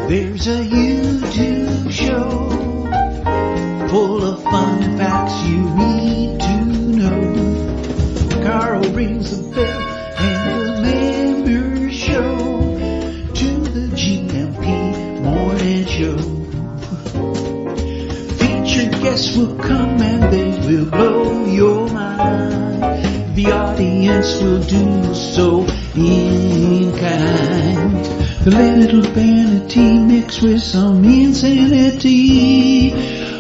There's a YouTube show full of fun facts you need to know. Carl rings the bell and the members show to the GMP morning show. Featured guests will come and they will blow your mind. The audience will do so in kind. The little vanity mixed with some insanity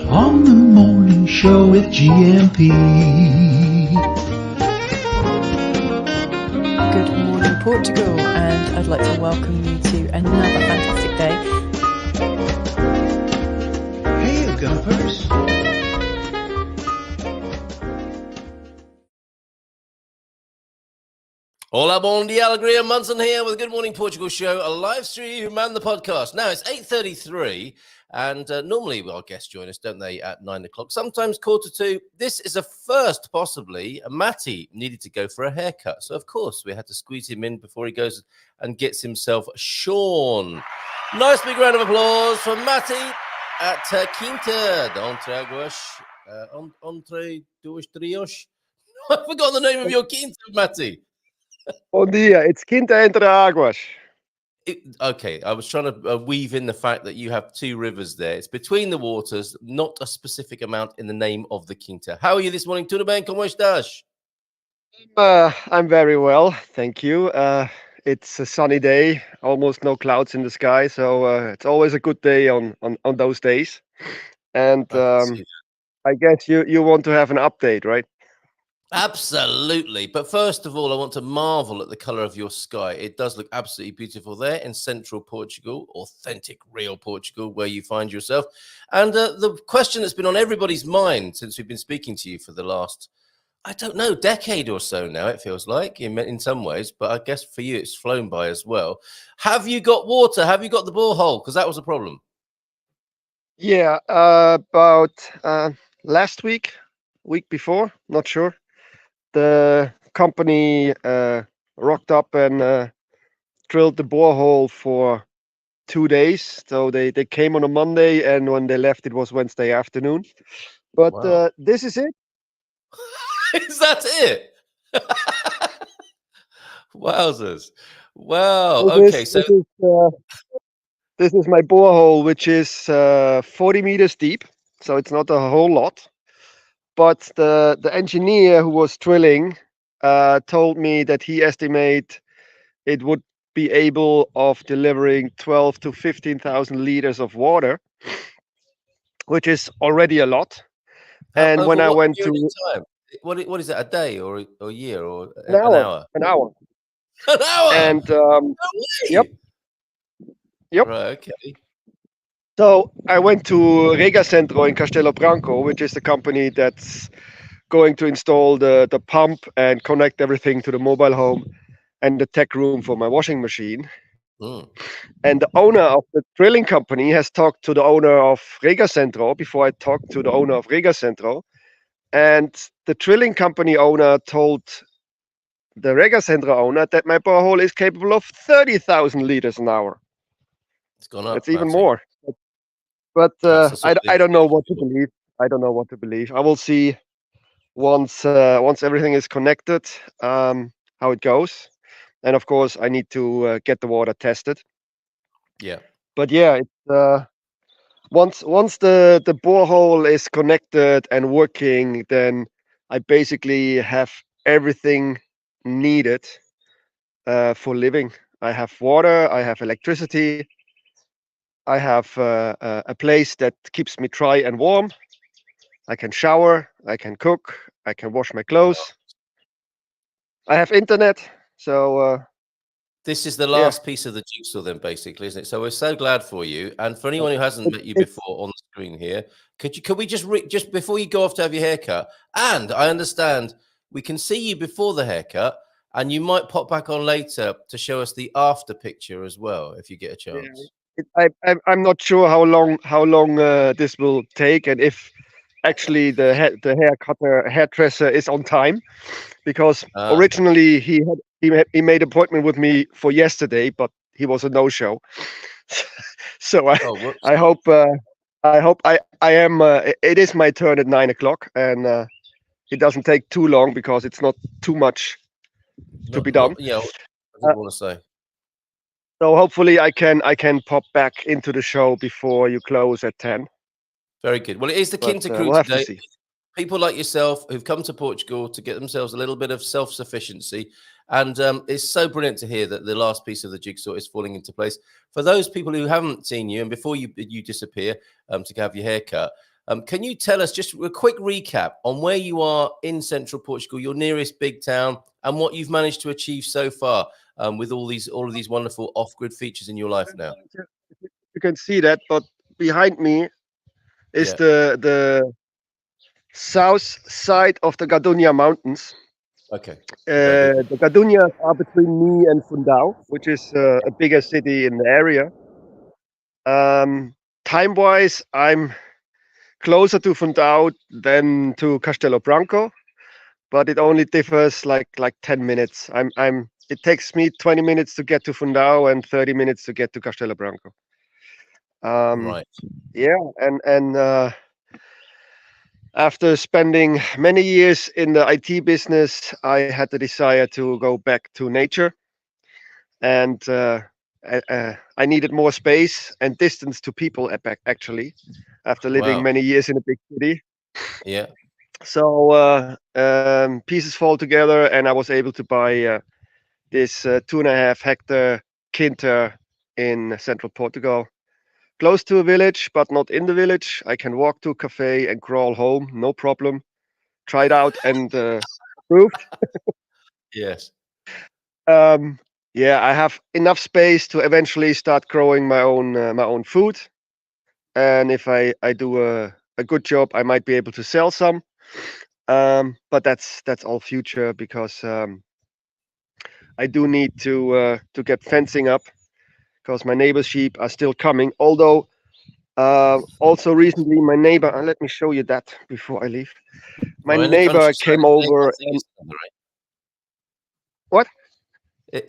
on the morning show with GMP. Good morning, Portugal, and I'd like to welcome you to another fantastic day. Hey, Gumpers. Hola, bon dia, alegria. Munson here with the Good Morning Portugal show, a live stream and the podcast. Now, it's 8:33, and normally our guests join us, don't they, at 9 o'clock, sometimes 1:45. This is a first, possibly. Matty needed to go for a haircut, so of course we had to squeeze him in before he goes and gets himself shorn. Nice big round of applause for Matty at Quinta Entre Águas. Entre Duas Trios. I've forgotten the name of your Quinta, Matty. Bon dia, it's Quinta Entre Águas. Okay, I was trying to weave in the fact that you have two rivers there. It's between the waters, not a specific amount in the name of the Quinta. How are you this morning? Tudo bem? Como estás? I'm very well, thank you. It's a sunny day, almost no clouds in the sky, so it's always a good day on those days. And I guess you want to have an update, right? Absolutely. But first of all, I want to marvel at the color of your sky. It does look absolutely beautiful there in central Portugal, authentic, real Portugal, where you find yourself. And the question that's been on everybody's mind since we've been speaking to you for the last, I don't know, decade or so now, it feels like, in some ways. But I guess for you, it's flown by as well. Have you got water? Have you got the borehole? Because that was a problem. Yeah, about last week before, not sure. The company rocked up and drilled the borehole for 2 days. So they came on a Monday, and when they left, it was Wednesday afternoon. But Wow. this is it. Is that it? Wowzers. Wow. Okay, so this is my borehole, which is 40 meters deep. So it's not a whole lot. But the engineer who was drilling told me that he estimate it would be able of delivering 12 to 15,000 liters of water, which is already a lot. And when I went to time? What is that, a day or a year or an hour? An hour. And No way. Yep. Right. Okay. So I went to Rega Centro in Castelo Branco, which is the company that's going to install the pump and connect everything to the mobile home and the tech room for my washing machine. And the owner of the drilling company has talked to the owner of Rega Centro before I talked to the owner of Rega Centro. And the drilling company owner told the Rega Centro owner that my borehole is capable of 30,000 liters an hour. It's gone up. It's even more. But I don't know what to believe. I don't know what to believe. I will see once everything is connected, how it goes. And of course, I need to get the water tested. Yeah. But yeah, it's once the borehole is connected and working, then I basically have everything needed for living. I have water. I have electricity. I have a place that keeps me dry and warm. I can shower, I can cook, I can wash my clothes. I have internet, so... This is the last piece of the jigsaw then, basically, isn't it? So we're so glad for you. And for anyone who hasn't met you before on the screen here, could we just before you go off to have your haircut, and I understand we can see you before the haircut, and you might pop back on later to show us the after picture as well, if you get a chance. I'm not sure how long this will take, and if actually the hairdresser is on time, because originally he made an appointment with me for yesterday, but he was a no-show. So whoops. I hope I am. It is my turn at 9 o'clock, and it doesn't take too long because it's not too much to be done. Yeah, I Uh, didn't want to say. So hopefully I can pop back into the show before you close at 10. Very good. Well, it is the But Quinta crew we'll have to today. see. People like yourself who've come to Portugal to get themselves a little bit of self-sufficiency. And it's so brilliant to hear that the last piece of the jigsaw is falling into place. For those people who haven't seen you, and before you disappear to have your hair cut, can you tell us just a quick recap on where you are in central Portugal, your nearest big town, and what you've managed to achieve so far with all of these wonderful off-grid features in your life now? You can see that, but behind me is Yeah. the south side of the Gadunia Mountains. Okay. The Gadunias are between me and Fundão, which is a bigger city in the area. Time-wise, I'm closer to Fundão than to Castelo Branco, but it only differs like 10 minutes. It takes me 20 minutes to get to Fundão and 30 minutes to get to Castelo Branco. Right. Yeah, and after spending many years in the IT business, I had the desire to go back to nature, and I needed more space and distance to people. Actually, after living Wow. many years in a big city, Yeah. so pieces fall together, and I was able to buy this 2.5 hectare Quinta in central Portugal. Close to a village, but not in the village. I can walk to a cafe and crawl home, no problem. Tried out and approved. Yes. Yeah, I have enough space to eventually start growing my own food, and if I do a good job, I might be able to sell some. But that's all future because I do need to get fencing up because my neighbor's sheep are still coming. Although also recently, my neighbor. Let me show you that before I leave. My Well, in the neighbor countryside, came if it ain't over. one thing, it's another, right? What?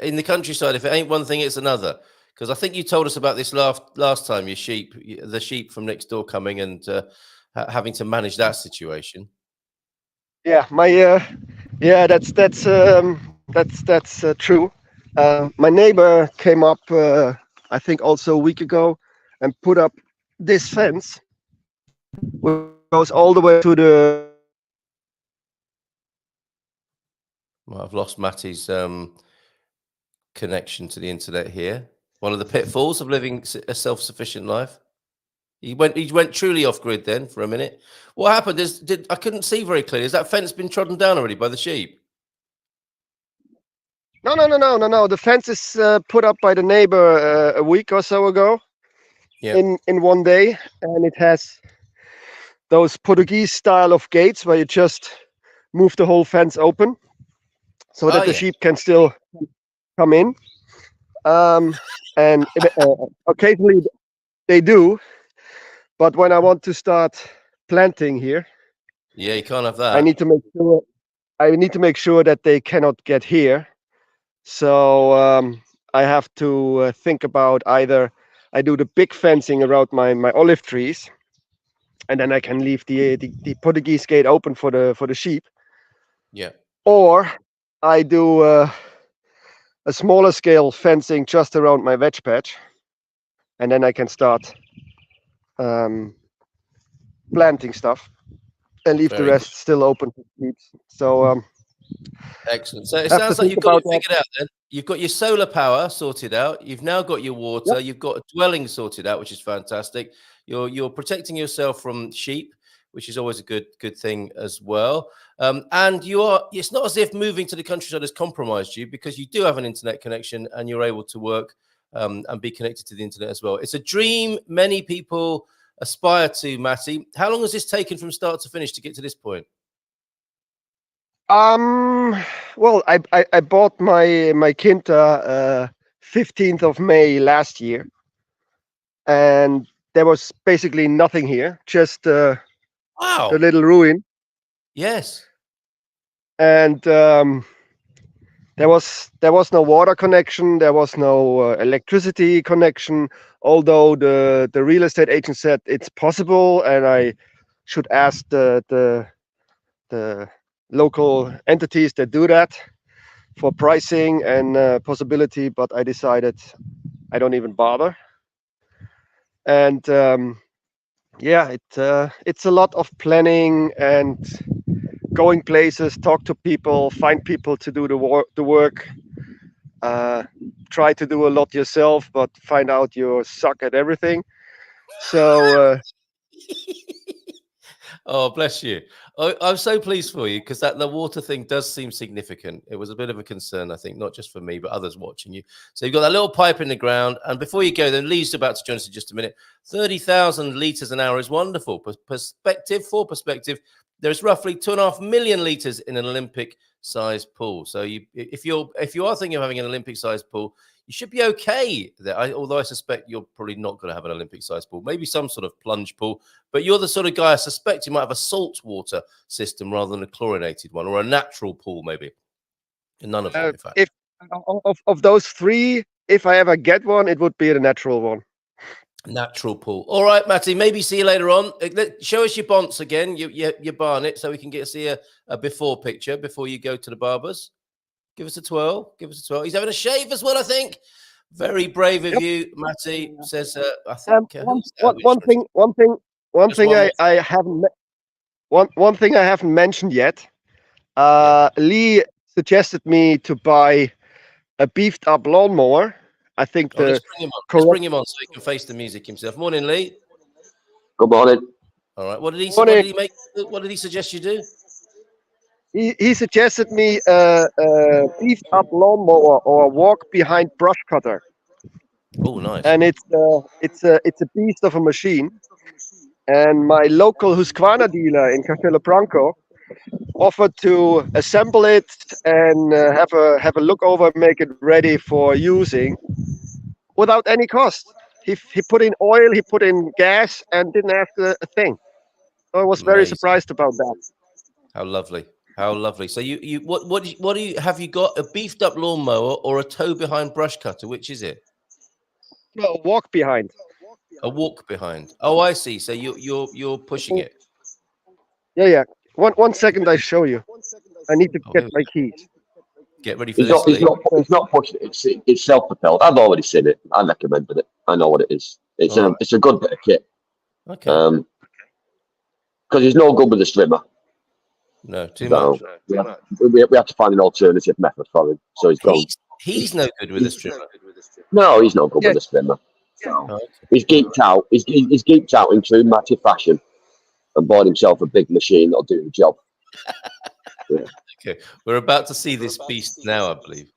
In the countryside, if it ain't one thing, it's another. Because I think you told us about this last time. The sheep from next door coming and having to manage that situation. Yeah, yeah, that's true. My neighbor came up, I think, also a week ago, and put up this fence, which goes all the way to the. Well, I've lost Matty's connection to the internet here. One of the pitfalls of living a self-sufficient life. He went truly off grid then for a minute. What happened? I couldn't see very clearly. Has that fence been trodden down already by the sheep? No. The fence is put up by the neighbor a week or so ago. Yeah. In one day, and it has those Portuguese style of gates where you just move the whole fence open, so that the sheep can still come in. And occasionally they do, but when I want to start planting here, yeah, you can't have that. I need to make sure that they cannot get here. So I have to think about either I do the big fencing around my olive trees, and then I can leave the Portuguese gate open for the sheep. Yeah. Or I do a smaller scale fencing just around my veg patch, and then I can start planting stuff and leave the rest still open for sheep. So excellent. So it sounds like you've got it figured out then. You've got your solar power sorted out. You've now got your water. Yep. You've got a dwelling sorted out, which is fantastic. You're protecting yourself from sheep, which is always a good thing as well. And it's not as if moving to the countryside has compromised you, because you do have an internet connection and you're able to work and be connected to the internet as well. It's a dream many people aspire to, Matty. How long has this taken from start to finish to get to this point? Well, I bought my Quinta 15th of May last year, and there was basically nothing here, just the little ruin. Yes. And then there was no water connection, there was no electricity connection. Although the real estate agent said it's possible, and I should ask the local entities that do that for pricing and possibility. But I decided I don't even bother. And yeah, it's a lot of planning and going places, talk to people, find people to do the work. Try to do a lot yourself, but find out you suck at everything. So Oh, bless you. I'm so pleased for you, because the water thing does seem significant. It was a bit of a concern, I think, not just for me, but others watching you. So you've got that little pipe in the ground. And before you go, then Lee's about to join us in just a minute. 30,000 litres an hour is wonderful. For perspective, there's roughly 2.5 million litres in an Olympic-sized pool. So if you are thinking of having an Olympic-sized pool, you should be okay there. Although I suspect you're probably not going to have an Olympic-sized pool, maybe some sort of plunge pool. But you're the sort of guy I suspect you might have a salt water system rather than a chlorinated one, or a natural pool, maybe. None of them, in fact. if of those three, if I ever get one, it would be the natural one. Natural pool. All right, Matty, maybe see you later on. Show us your bonds again, your barnet, so we can see a before picture before you go to the barbers. Give us a twirl. He's having a shave as well, I think. Very brave of you, Matty. Says, I think. One thing I haven't mentioned yet. Lee suggested me to buy a beefed up lawnmower. I think let's bring him on so he can face the music himself. Morning, Lee. Good morning. All right. What did he suggest you do? He suggested me a beefed up lawnmower or a walk behind brush cutter. Oh, nice. And it's a beast of a machine. And my local Husqvarna dealer in Castelo Branco offered to assemble it and have a look over, make it ready for using without any cost. He put in oil, he put in gas, and didn't ask a thing. So I was very surprised about that. How lovely. How lovely. So what do you have? You got a beefed up lawnmower or a tow behind brush cutter? Which is it? No, walk behind. A walk behind. Oh, I see. So you're pushing it. Yeah. One second, I show you. I need to get my keys. Get ready for this. It's not pushing it. It's self-propelled. I've already seen it. I recommended it. I know what it is. It's a good bit of kit. Okay. Because he's no good with the strimmer. No, too much. We have to find an alternative method for him. So he's no good with the strimmer. No, he's no good with the strimmer. So he's geeked out. He's geeked out in true Matty fashion and bought himself a big machine that'll do the job. Yeah. Okay, we're about to see this beast now, I believe.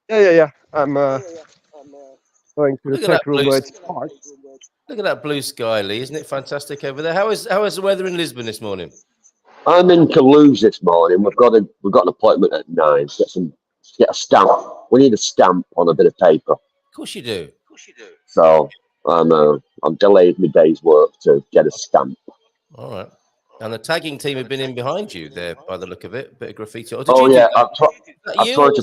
Yeah. I'm going to the tech room where it's parked. Look at that blue sky, Lee. Isn't it fantastic over there? How is the weather in Lisbon this morning? I'm in Toulouse this morning. We've got an appointment at 9. Get a stamp. We need a stamp on a bit of paper. Of course you do. So I'm delayed my day's work to get a stamp. All right. And the tagging team have been in behind you there, by the look of it. A bit of graffiti. I've tried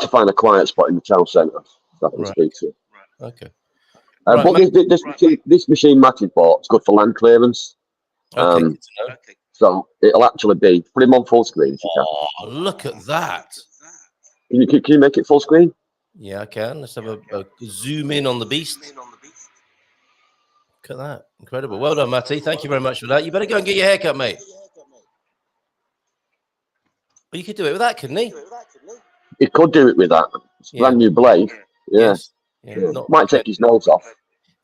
to find a quiet spot in the town centre so I can speak to you. Okay. But this machine Matty bought is good for land clearance. Okay, good to know. So it'll actually be put him on full screen if you can. Oh, look at that! Can you make it full screen? Yeah, I can. Let's have a zoom in on the beast. Look at that! Incredible. Well done, Matty. Thank you very much for that. You better go and get your haircut, mate. Well, you could do it with that, couldn't he? He could do it with that. It's a brand new blade. Yeah. Might take his nose off.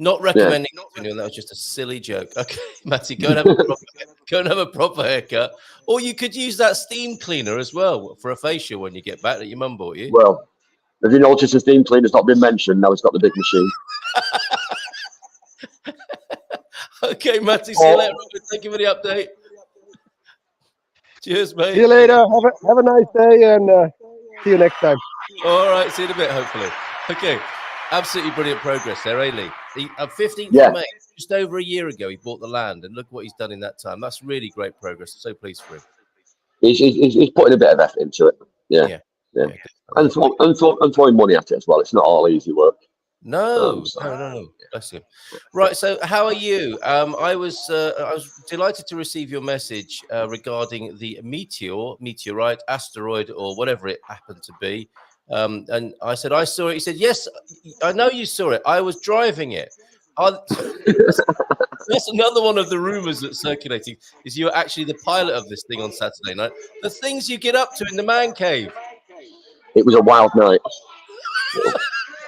Not recommending doing that. Was just a silly joke. Okay, Matty, go and have a proper haircut. Or you could use that steam cleaner as well for a facial when you get back that your mum bought you. Well, have you noticed the steam cleaner's not been mentioned? Now it's got the big machine. Okay, Matty, see you later. Thank you for the update. Cheers, mate. See you later. Have a nice day, and see you next time. All right, see you in a bit, hopefully. Okay. Absolutely brilliant progress there, eh, Lee? 15th of May, just over a year ago, he bought the land, and look what he's done in that time. That's really great progress. I'm so pleased for him. He's putting a bit of effort into it. Yeah. And throwing money at it as well. It's not all easy work. No. Bless you. Right. So, how are you? I was delighted to receive your message regarding the meteorite, asteroid, or whatever it happened to be. And I said, I saw it. He said, yes, I know you saw it. I was driving it. That's another one of the rumors that's circulating, is you're actually the pilot of this thing on Saturday night. The things you get up to in the man cave. It was a wild night.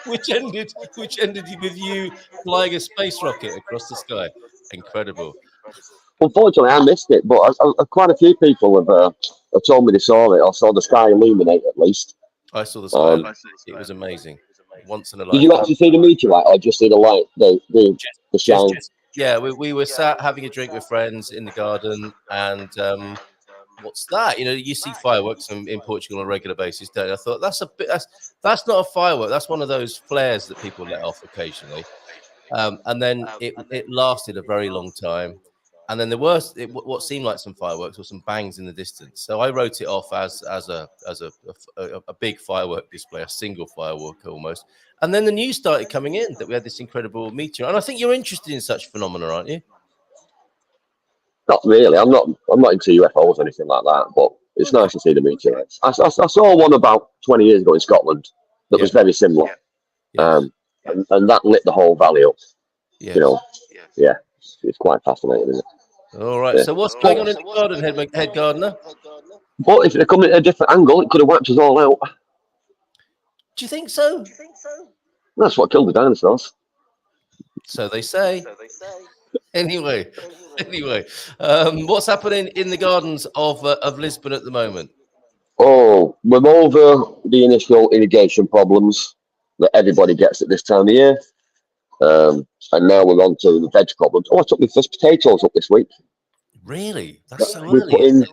which ended with you flying a space rocket across the sky. Incredible. Unfortunately, I missed it, but quite a few people have told me they saw it, or saw the sky illuminate at least. I saw the sky. It was amazing. Once in a lifetime. Did you actually see the meteorite, or just see the light, the shine? Yeah, we were sat having a drink with friends in the garden, and what's that? You know, you see fireworks in Portugal on a regular basis, don't you? I thought that's not a firework. That's one of those flares that people let off occasionally. And then it lasted a very long time. And then there were what seemed like some fireworks or some bangs in the distance. So I wrote it off as a big firework display, a single firework almost. And then the news started coming in that we had this incredible meteor. And I think you're interested in such phenomena, aren't you? Not really. I'm not into UFOs or anything like that. But it's nice to see the meteorites. I saw one about 20 years ago in Scotland that was very similar, and that lit the whole valley up. Yes. You know, it's quite fascinating, isn't it? All right. Yeah. So what's going on in the garden, head gardener? Well, if it come at a different angle, it could have wiped us all out. Do you think so? That's what killed the dinosaurs. So they say. Anyway, what's happening in the gardens of Lisbon at the moment? Oh, we're over the initial irrigation problems that everybody gets at this time of year. And now we're on to the veg problems. Oh, I took my first potatoes up this week. Really? That's so early.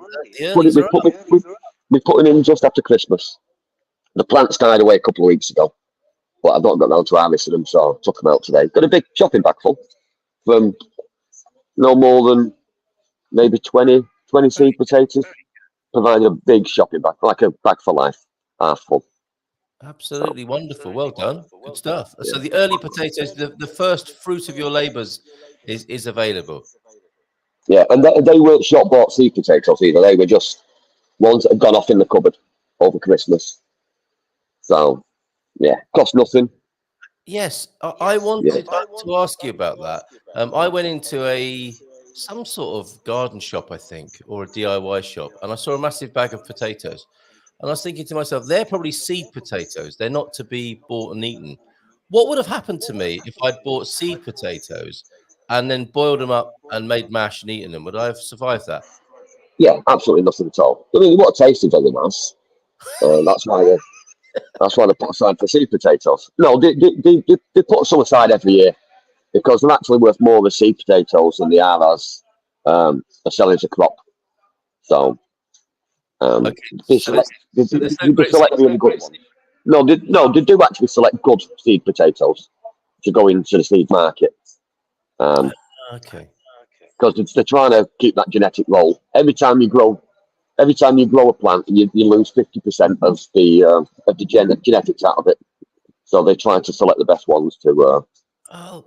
We put them in just after Christmas. The plants died away a couple of weeks ago, but I've not got down to harvesting them, so I took them out today. Got a big shopping bag full from no more than maybe 20 seed potatoes, providing a big shopping bag, like a bag for life, half full. Absolutely wonderful. Well done. Good stuff. So the early potatoes, the first fruit of your labours is available. Yeah, and they weren't shop-bought seed potatoes either. They were just ones that had gone off in the cupboard over Christmas. So, cost nothing. Yes, I wanted to ask you about that. I went into some sort of garden shop, I think, or a DIY shop, and I saw a massive bag of potatoes. And I was thinking to myself, they're probably seed potatoes. They're not to be bought and eaten. What would have happened to me if I'd bought seed potatoes and then boiled them up and made mash and eaten them? Would I have survived that? Yeah, absolutely nothing at all. I mean, what taste is very nice. That's why they put aside for seed potatoes. No, they put some aside every year because they're actually worth more as seed potatoes than they are as selling as a crop. So. They select really good ones. No, they do actually select good seed potatoes to go into the seed market. Okay. Because they're trying to keep that genetic roll. Every time you grow a plant, you lose 50% of the genetics out of it. So they try to select the best ones to. I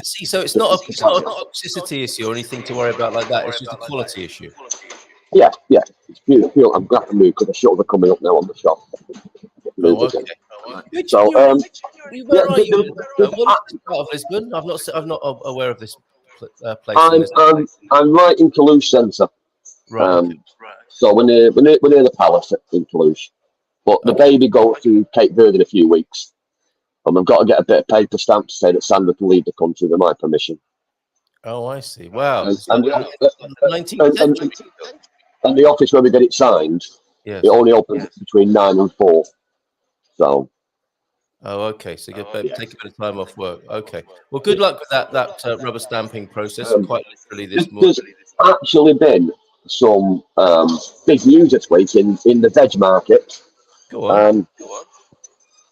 see. So it's not a toxicity issue or anything to worry about like that. It's just a quality issue. Yeah, it's beautiful. I'm glad to move because the shutters are coming up now on the shop. So, where are you? What is part of Lisbon? I'm not aware of this place. I'm right in Toulouse centre. Right. So we're near the palace in Toulouse. But the baby goes to Cape Verde in a few weeks, and we've got to get a bit of paper stamp to say that Sandra can leave the country with my permission. Oh, I see. Wow. And the office where we get it signed, it only opens between 9 and 4. So. Oh, okay. So you take a bit of time off work. Okay. Well, good luck with that rubber stamping process. Quite literally this morning. There's actually been some big news this week in the veg market. Go on.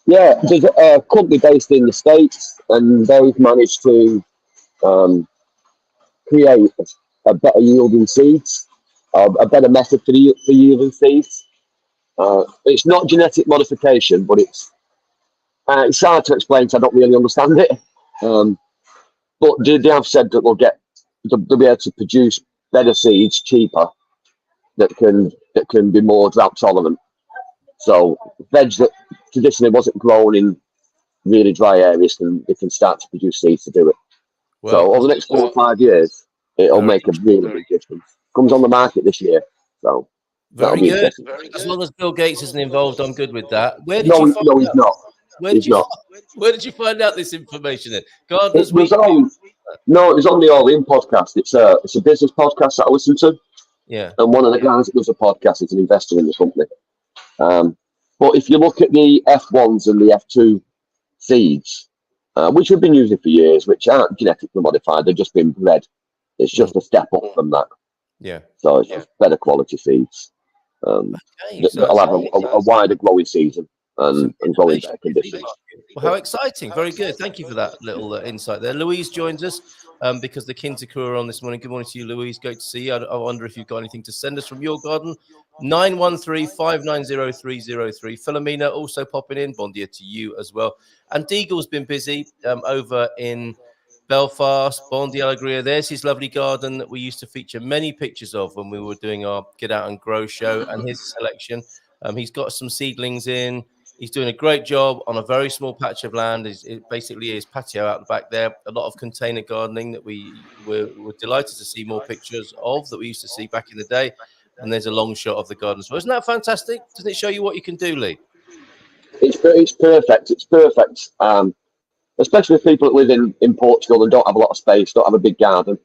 Yeah, there's a company based in the States, and they've managed to create a better yielding seeds. A better method for yielding seeds. It's not genetic modification, but it's hard to explain, so I don't really understand it. But they have said that they'll be able to produce better seeds cheaper that can be more drought tolerant. So veg that traditionally wasn't grown in really dry areas they can start to produce seeds to do it. Well, so over the next 4 or 5 years, it'll make a really big difference. Comes on the market this year, so very good. As long as Bill Gates isn't involved, I'm good with that. Where did you find out? He's not. Where did you find out this information then? Gardeners Week? It was on the All In podcast. It's a business podcast that I listen to. Yeah. And one of the guys that does a podcast is an investor in the company. But if you look at the F1s and the F2 seeds, which we've been using for years, which aren't genetically modified, they've just been bred. It's just a step up from that. Yeah. So it's just better quality seeds. That'll have a wider growing season and growing better conditions. Well, how exciting. Very good. Thank you for that little insight there. Louise joins us because the Quinta crew are on this morning. Good morning to you, Louise. Great to see you. I wonder if you've got anything to send us from your garden. 913-590-303. Philomena also popping in. Bon dia to you as well. And Deagle's been busy over in Belfast. Bon dia Alegria. There's his lovely garden that we used to feature many pictures of when we were doing our Get Out and Grow show, and his selection. He's got some seedlings in. He's doing a great job on a very small patch of land. It basically is patio out the back there. A lot of container gardening that we were delighted to see more pictures of that we used to see back in the day. And there's a long shot of the garden as well. Isn't that fantastic? Doesn't it show you what you can do, Lee? It's perfect. It's perfect. Especially with people that live in Portugal and don't have a lot of space, don't have a big garden.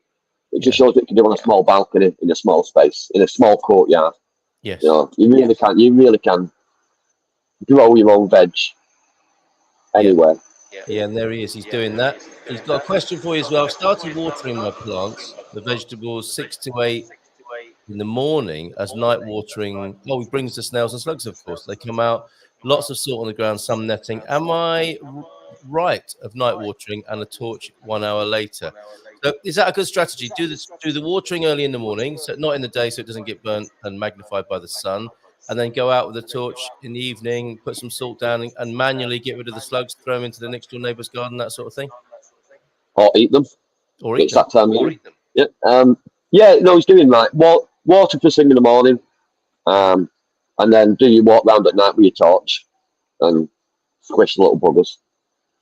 It just shows what you can do on a small balcony in a small space, in a small courtyard. Yes. You really can grow your own veg anywhere. Yeah, and there he is. He's doing that. He's got a question for you as well. I've started watering my plants, the vegetables, 6 to 8 in the morning as night watering. Oh, he brings the snails and slugs, of course. They come out, lots of salt on the ground, some netting. Am I right of night watering and a torch 1 hour later? So is that a good strategy? Do the watering early in the morning, so not in the day, so it doesn't get burnt and magnified by the sun, and then go out with a torch in the evening, put some salt down, and manually get rid of the slugs, throw them into the next door neighbour's garden, that sort of thing. Or eat them. It's that time of year. Yeah. He's doing right. Water first thing in the morning, and then do your walk round at night with your torch, and squish the little buggers.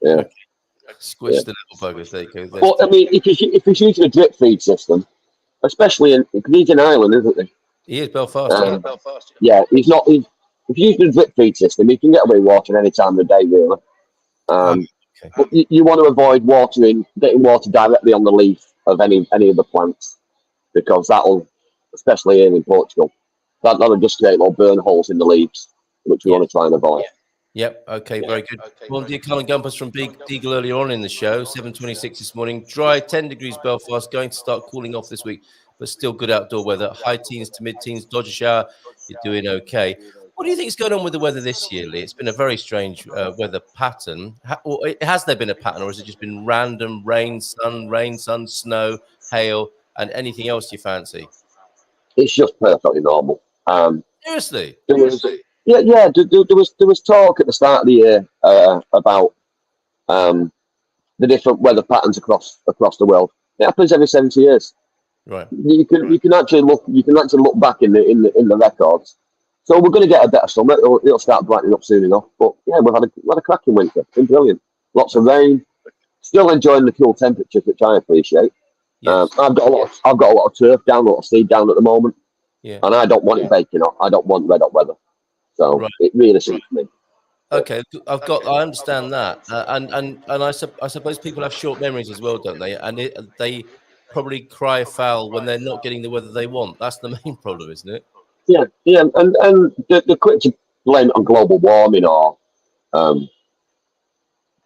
Yeah. Okay. Squish the little buggers. There you go. But I mean, if he's using a drip feed system, especially he's in Ireland, isn't he? He is Belfast. Belfast. Yeah, he's not. If he's using a drip feed system, he can get away watering any time of the day, really. Okay. But you want to avoid getting water directly on the leaf of any of the plants, because that'll, especially here in Portugal, that'll just create little burn holes in the leaves, which we want to try and avoid. Yep. Okay. Very good. Well, dear Colin Gumpers from Deagle earlier on in the show, 7:26 this morning. Dry, 10 degrees Belfast. Going to start cooling off this week, but still good outdoor weather. High teens to mid-teens. Dodge a shower. You're doing okay. What do you think is going on with the weather this year, Lee? It's been a very strange weather pattern. Has there been a pattern, or has it just been random rain, sun, snow, hail, and anything else you fancy? It's just perfectly normal. Seriously? There was talk at the start of the year about the different weather patterns across the world. It happens every 70 years. Right. You can actually look back in the records. So we're going to get a better summer. It'll start brightening up soon enough. But yeah, we've had a cracking winter. It's been brilliant. Lots of rain. Still enjoying the cool temperatures, which I appreciate. Yes. I've got a lot of turf down, a lot of seed down at the moment. Yeah. And I don't want it baking up. I don't want red hot weather. So it really suits me. Okay, I understand that, and I suppose people have short memories as well, don't they? And they probably cry foul when they're not getting the weather they want. That's the main problem, isn't it? Yeah, and they're quick to blame it on global warming or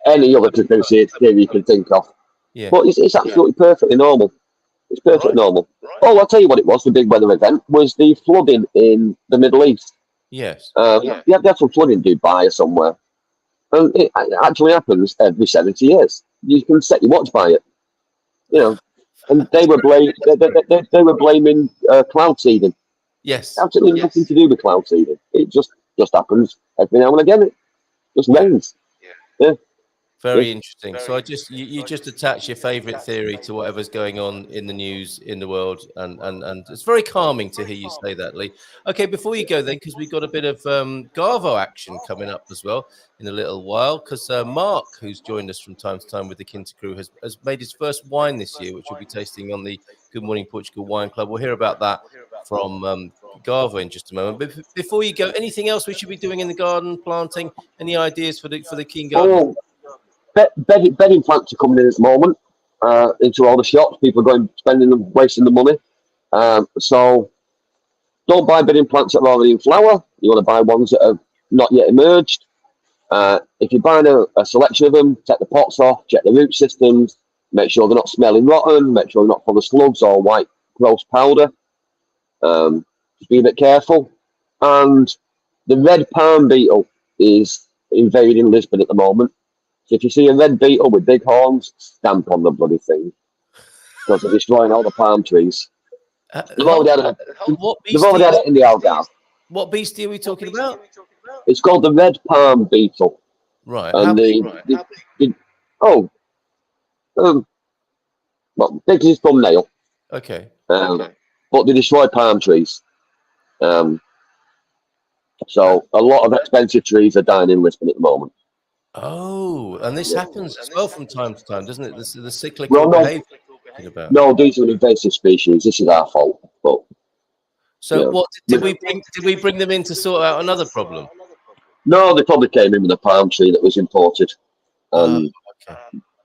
any other theory you can think of. Yeah. But it's absolutely perfectly normal. It's perfectly normal. Right. Oh, I'll tell you what it was. The big weather event was the flooding in the Middle East. Yes. You had some flooding in Dubai or somewhere. And it actually happens every 70 years. You can set your watch by it. And they were blaming cloud seeding. Yes. Absolutely nothing to do with cloud seeding. It just Just happens every now and again. It just rains. Yeah. Very interesting. So you just attach your favourite theory to whatever's going on in the news in the world, and it's very calming to hear you say that, Lee. Okay, before you go then, because we've got a bit of Garvo action coming up as well in a little while, because Mark, who's joined us from time to time with the Quinta crew, has made his first wine this year, which we'll be tasting on the Good Morning Portugal Wine Club. We'll hear about that from Garvo in just a moment. But before you go, anything else we should be doing in the garden, planting? Any ideas for the Keen Garden? Bedding plants are coming in at the moment into all the shops. People are going spending them, wasting the money. So don't buy bedding plants that are already in flower. You want to buy ones that have not yet emerged. If you're buying a selection of them, take the pots off, check the root systems, make sure they're not smelling rotten, make sure they're not full of slugs or white gross powder. Just be a bit careful. And the red palm beetle is invading Lisbon at the moment. So if you see a red beetle with big horns, stamp on the bloody thing, because they're destroying all the palm trees. They've already had it in the Algarve. What beastie are we talking about? It's called the red palm beetle. Right. And well, big as his thumbnail. Okay. But they destroy palm trees. So a lot of expensive trees are dying in Lisbon at the moment. Oh, and this happens as well from time to time, doesn't it? The cyclical behavior. No, these are invasive species. This is our fault. But what did we bring them in to sort out another problem? No, they probably came in with a palm tree that was imported. Okay.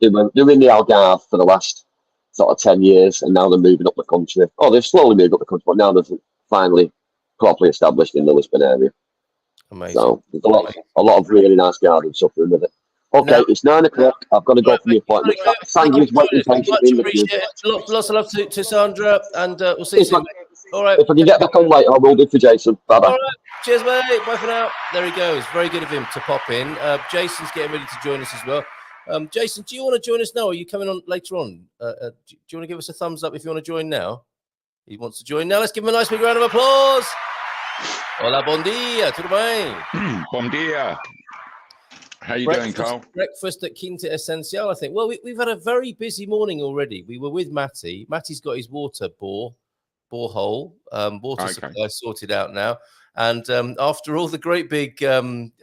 They were in the Algarve for the last sort of 10 years, and now they're moving up the country. Oh, they've slowly moved up the country, but now they're finally properly established in the Lisbon area. Amazing. So there's a lot of really nice gardens suffering with it. Okay, it's 9 o'clock. I've got to go for the appointment. Sandra's waiting patiently in the queue. Lots of love to Sandra, and we'll see you soon. All right. If I can get back on later, I will do for Jason. Bye-bye. All right. Cheers, mate. Bye for now. There he goes. Very good of him to pop in. Jason's getting ready to join us as well. Jason, do you want to join us now, or are you coming on later on? Do you want to give us a thumbs up if you want to join now? He wants to join now. Let's give him a nice big round of applause. Hola, bom dia. Tudo bem? Bom dia. How you doing, Carl? Breakfast at Quinta Essencial, I think. Well, we've had a very busy morning already. We were with Matty. Matty's got his borehole, water supply sorted out now. And after all the great big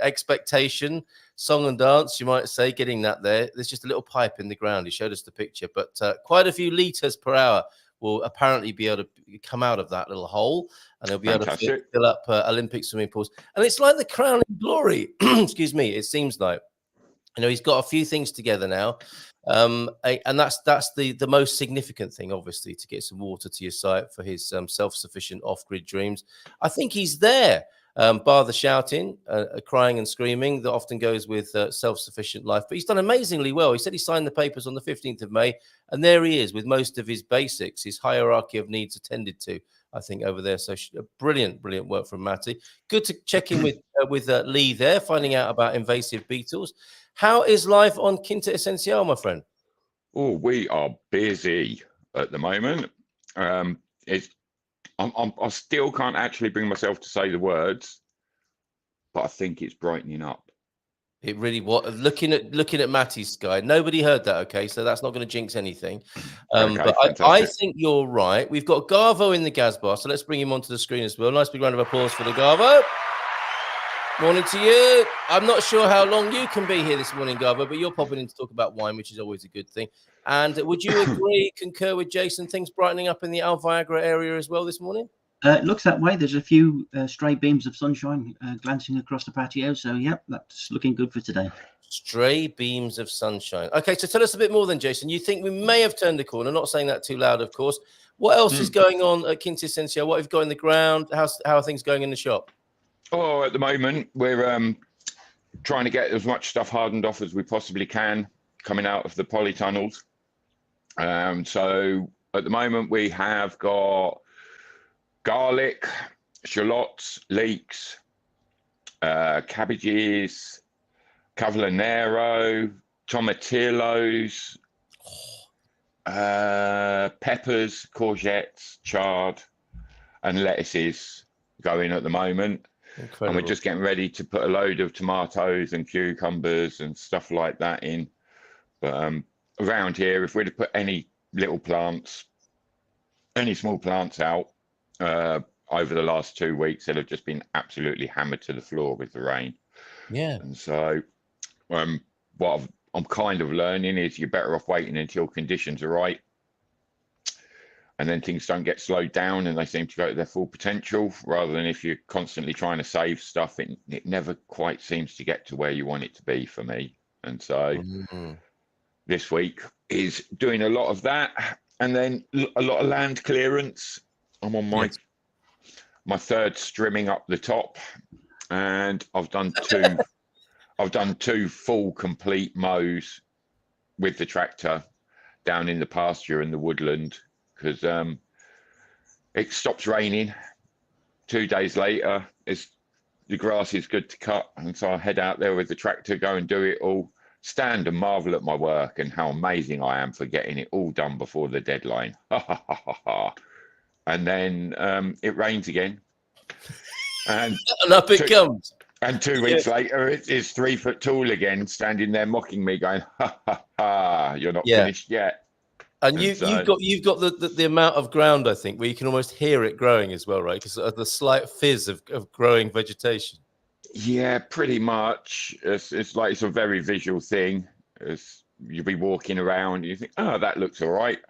expectation, song and dance, you might say, getting that there's just a little pipe in the ground. He showed us the picture, but quite a few litres per hour will apparently be able to come out of that little hole, and they'll be able to fill up Olympic swimming pools. And it's like the crowning glory. Excuse me. It seems like, he's got a few things together now. And that's the most significant thing, obviously, to get some water to your site for his self-sufficient off-grid dreams. I think he's there, bar the shouting, crying and screaming that often goes with self-sufficient life. But he's done amazingly well. He said he signed the papers on the 15th of May, and there he is with most of his basics, his hierarchy of needs attended to, I think, over there. So brilliant work from Matty. Good to check in with Lee there, finding out about invasive beetles. How is life on Quinta Essencial, my friend? Oh, we are busy at the moment. I still can't actually bring myself to say the words, but I think it's brightening up. It really was. Looking at Matty's sky, nobody heard that. Okay, so that's not going to jinx anything. But I think you're right. We've got Garvo in the gas bar, so let's bring him onto the screen as well. Nice big round of applause for the Garvo. Morning to you. I'm not sure how long you can be here this morning, Garvo, but you're popping in to talk about wine, which is always a good thing. And would you concur with Jason? Things brightening up in the Alviagra area as well this morning? It looks that way. There's a few stray beams of sunshine glancing across the patio. So, yep, that's looking good for today. Stray beams of sunshine. Okay, so tell us a bit more then, Jason. You think we may have turned the corner? Not saying that too loud, of course. What else is going on at Quinta Essencial? What have you got in the ground? How are things going in the shop? Oh, at the moment, we're trying to get as much stuff hardened off as we possibly can coming out of the polytunnels. So at the moment, we have got garlic, shallots, leeks, cabbages, cavallonero, tomatillos, peppers, courgettes, chard, and lettuces going at the moment. Incredible. And we're just getting ready to put a load of tomatoes and cucumbers and stuff like that in. But around here, if we'd have put any little plants, any small plants out over the last 2 weeks, they'll have just been absolutely hammered to the floor with the rain. Yeah. And so what I'm kind of learning is you're better off waiting until conditions are right. And then things don't get slowed down and they seem to go to their full potential, rather than if you're constantly trying to save stuff, it never quite seems to get to where you want it to be for me. And so this week is doing a lot of that, and then a lot of land clearance. I'm on my third strimming up the top, and I've done two full complete mows with the tractor down in the pasture and the woodland, because it stops raining 2 days later. The grass is good to cut, and so I head out there with the tractor, go and do it all, stand and marvel at my work and how amazing I am for getting it all done before the deadline. And then it rains again, and up it comes. And 2 weeks later, it's 3 foot tall again, standing there mocking me, going, "You're not finished yet." And you've got the amount of ground, I think, where you can almost hear it growing as well, right? Because of the slight fizz of growing vegetation. Yeah, pretty much. It's like it's a very visual thing. You'll be walking around and you think, "Oh, that looks all right,"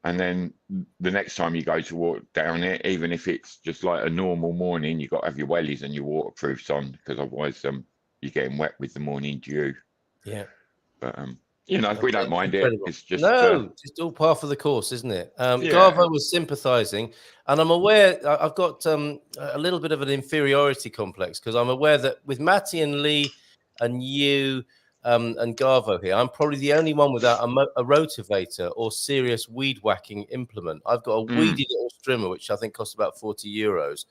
and then the next time you go to walk down it, even if it's just like a normal morning, you've got to have your wellies and your waterproofs on, because otherwise you're getting wet with the morning dew. Yeah, but we don't mind incredible. it. It's just it's all par for the course, isn't it? Garvo was sympathising, and I'm aware I've got a little bit of an inferiority complex, because I'm aware that with Matty and Lee and you and Garvo here, I'm probably the only one without a rotavator or serious weed whacking implement. I've got a weedy little strimmer, which I think costs about €40,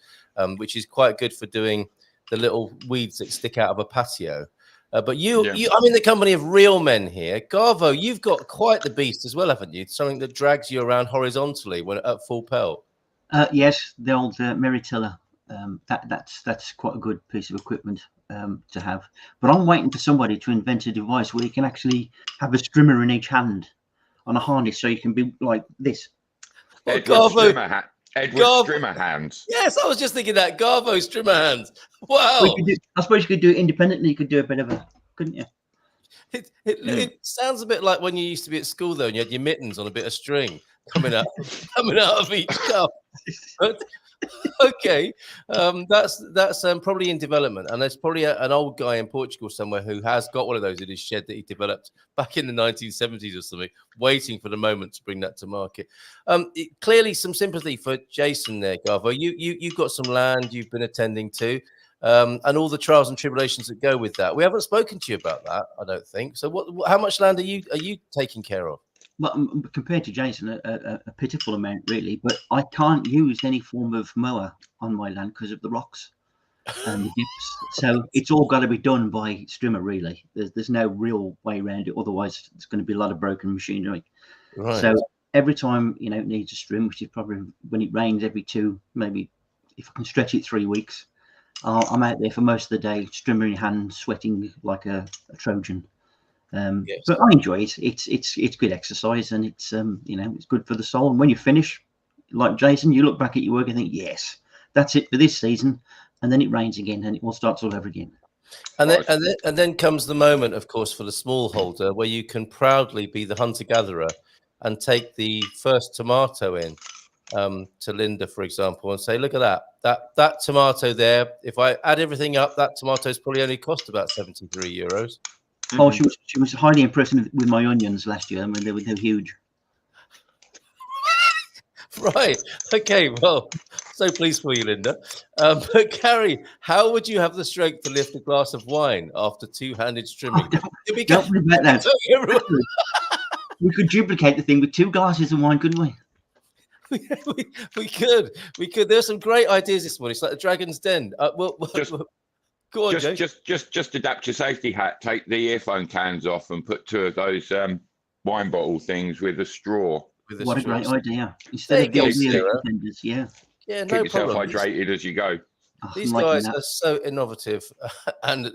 which is quite good for doing the little weeds that stick out of a patio. But I'm in the company of real men here. Garvo, you've got quite the beast as well, haven't you? Something that drags you around horizontally when at full pelt. Yes, the old Meritilla. That's quite a good piece of equipment to have. But I'm waiting for somebody to invent a device where you can actually have a strimmer in each hand on a harness, so you can be like this. Edward strimmer hands. Yes, I was just thinking that. Garvo strimmer hands. Wow. I suppose you could do it independently. You could do a bit of a, couldn't you? It sounds a bit like when you used to be at school, though, and you had your mittens on a bit of string coming out of each cup. But, okay, that's probably in development, and there's probably an old guy in Portugal somewhere who has got one of those in his shed that he developed back in the 1970s or something, waiting for the moment to bring that to market. Clearly, some sympathy for Jason there, Garvo. You've got some land you've been attending to, and all the trials and tribulations that go with that. We haven't spoken to you about that, I don't think. So, how much land are you taking care of? Well, compared to Jason, a pitiful amount, really. But I can't use any form of mower on my land because of the rocks and the dips. So it's all got to be done by strimmer, really. There's no real way around it. Otherwise, it's going to be a lot of broken machinery. Right. So every time, it needs a strim, which is probably when it rains every maybe if I can stretch it 3 weeks, I'm out there for most of the day, strimmer in hand, sweating like a Trojan. Yes. But I enjoy it. It's good exercise, and it's it's good for the soul. And when you finish, like Jason, you look back at your work and think, yes, that's it for this season. And then it rains again, and it all starts all over again. And then comes the moment, of course, for the smallholder, where you can proudly be the hunter-gatherer and take the first tomato in to Linda, for example, and say, look at that tomato there. If I add everything up, that tomato's probably only cost about €73. Oh, she was highly impressed with my onions last year. I mean, they were huge. Right. Okay. Well, so pleased for you, Linda. But Carrie, how would you have the strength to lift a glass of wine after two-handed strimming? Don't worry about that. We could duplicate the thing with 2 glasses of wine, couldn't we? We could. There's some great ideas this morning. It's like the Dragon's Den. Go on, just adapt your safety hat, take the earphone cans off and put 2 of those wine bottle things with a straw. What a great idea. Instead of the contenders, yeah. Yeah, keep yourself hydrated as you go. These I'm liking guys that. are so innovative and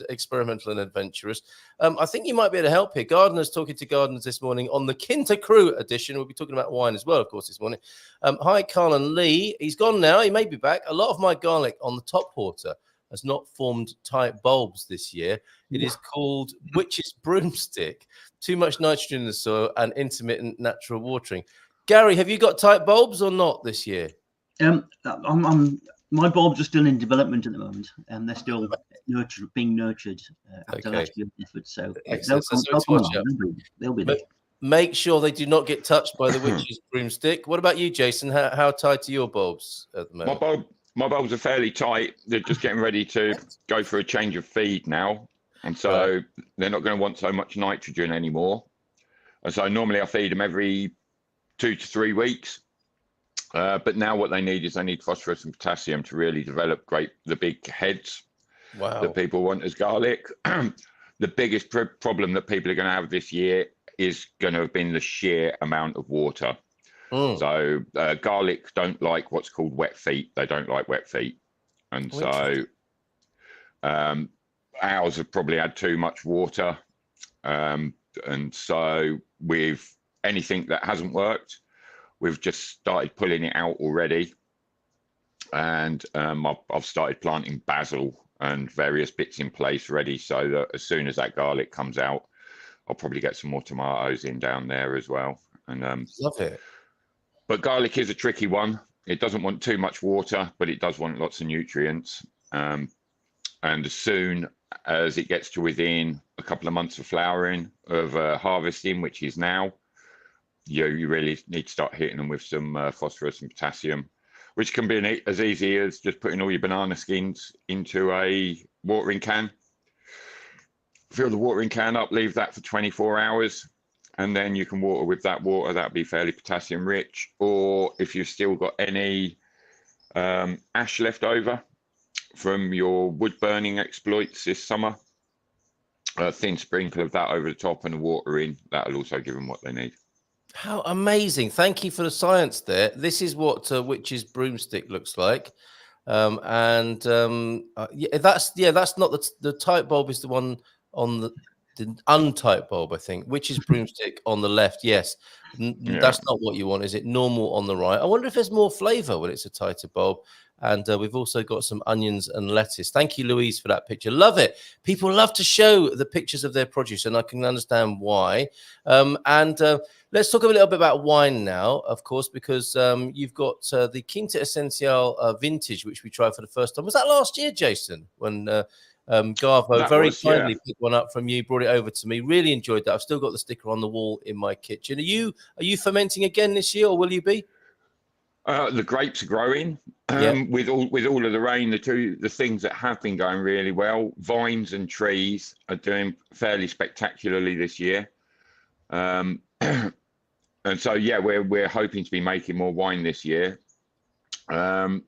experimental and adventurous. I think you might be able to help here. Gardeners talking to gardeners this morning on the Quinta Crew edition. We'll be talking about wine as well, of course, this morning. Hi, Carl and Lee. He's gone now. He may be back. A lot of my garlic on the top quarter has not formed tight bulbs this year. It is called witch's broomstick. Too much nitrogen in the soil and intermittent natural watering. Gary, have you got tight bulbs or not this year? My bulbs are still in development at the moment, and they're still being nurtured after last year's effort. So they'll be there. Make sure they do not get touched by the witch's broomstick. What about you, Jason? How tight are your bulbs at the moment? My bulbs are fairly tight. They're just getting ready to go for a change of feed now, and so they're not going to want so much nitrogen anymore. And so normally I feed them every 2 to 3 weeks. But now what they need is they need phosphorus and potassium to really develop the big heads that people want as garlic. The biggest problem that people are going to have this year is going to have been the sheer amount of water. So garlic don't like what's called wet feet. They don't like wet feet. And so ours have probably had too much water. And so with anything that hasn't worked, we've just started pulling it out already, and I've started planting basil and various bits in place ready, so that as soon as that garlic comes out, I'll probably get some more tomatoes in down there as well. And love it. But garlic is a tricky one. It doesn't want too much water, but it does want lots of nutrients. And as soon as it gets to within a couple of months of flowering, of harvesting, which is now, you really need to start hitting them with some phosphorus and potassium, which can be as easy as just putting all your banana skins into a watering can. Fill the watering can up, leave that for 24 hours, and then you can water with that water. That'll be fairly potassium rich. Or if you've still got any ash left over from your wood burning exploits this summer, a thin sprinkle of that over the top and the water in, that'll also give them what they need. How amazing. Thank you for the science there. This is what witch's broomstick looks like. That's not the tight bulb is the one on the untight bulb, I think. Witch's broomstick on the left. Yes. That's not what you want. Is it normal on the right? I wonder if there's more flavor when it's a tighter bulb. And we've also got some onions and lettuce. Thank you, Louise, for that picture. Love it. People love to show the pictures of their produce, and I can understand why. Let's talk a little bit about wine now, of course, because you've got the Quinta Essencial vintage, which we tried for the first time. Was that last year, Jason, when Garvo very kindly picked one up from you, brought it over to me? Really enjoyed that. I've still got the sticker on the wall in my kitchen. Are you fermenting again this year, or will you be? The grapes are growing with all of the rain. The things that have been going really well, vines and trees are doing fairly spectacularly this year. And so we're hoping to be making more wine this year. But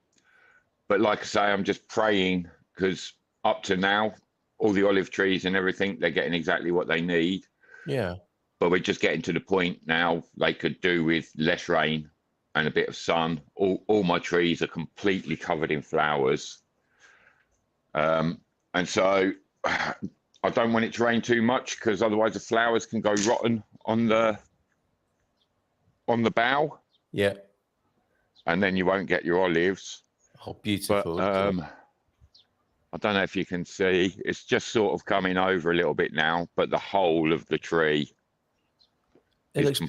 like I say, I'm just praying, because up to now, all the olive trees and everything, they're getting exactly what they need. Yeah. But we're just getting to the point now they could do with less rain and a bit of sun. All my trees are completely covered in flowers. And so I don't want it to rain too much, because otherwise the flowers can go rotten on the bough. Yeah. And then you won't get your olives. Oh, beautiful. But, I don't know if you can see, it's just sort of coming over a little bit now, but the whole of the tree is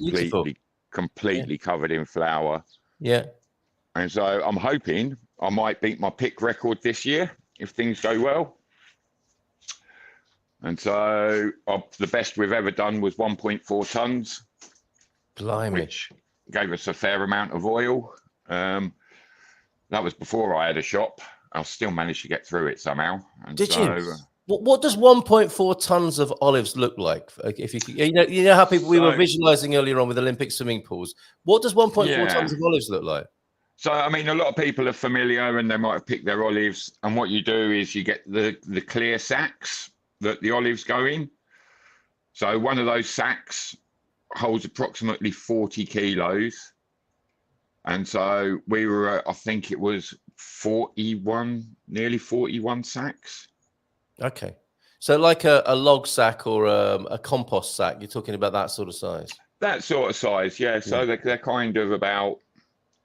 completely covered in flower. Yeah. And so I'm hoping I might beat my pick record this year if things go well. And so the best we've ever done was 1.4 tons. Blimey. Which gave us a fair amount of oil. That was before I had a shop. I still managed to get through it somehow. And Did you? What does 1.4 tons of olives look like? If you know how we were visualizing earlier on with Olympic swimming pools. What does 1.4 tons of olives look like? So I mean, a lot of people are familiar, and they might have picked their olives. And what you do is you get the clear sacks that the olives go in. So one of those sacks holds approximately 40 kilos. And so we were, I think it was nearly 41 sacks. Okay. So like a log sack or a compost sack, you're talking about that sort of size? That sort of size, yeah. So they're kind of about,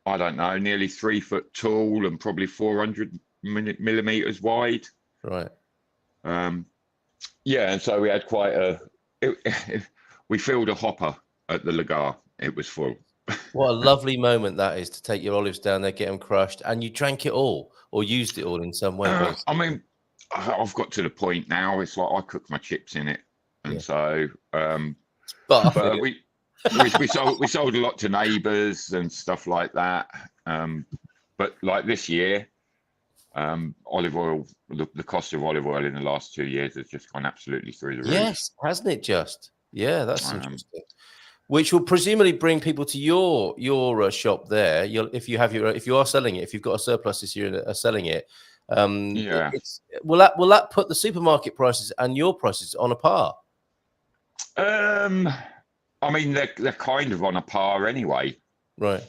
I don't know, nearly 3 foot tall and probably 400 millimeters wide. Right. Yeah, and so we had we filled a hopper at the lagar. It was full. What a lovely moment that is to take your olives down there, get them crushed, and you drank it all or used it all in some way. I mean, I've got to the point now. It's like I cook my chips in it, and so. But we sold a lot to neighbours and stuff like that. But like this year, olive oil, the cost of olive oil in the last 2 years has just gone absolutely through the roof. Yes, hasn't it just? Yeah, that's interesting. Which will presumably bring people to your shop there. If you are selling it, if you've got a surplus this year and are selling it, will that put the supermarket prices and your prices on a par? I mean, they're kind of on a par anyway. Right.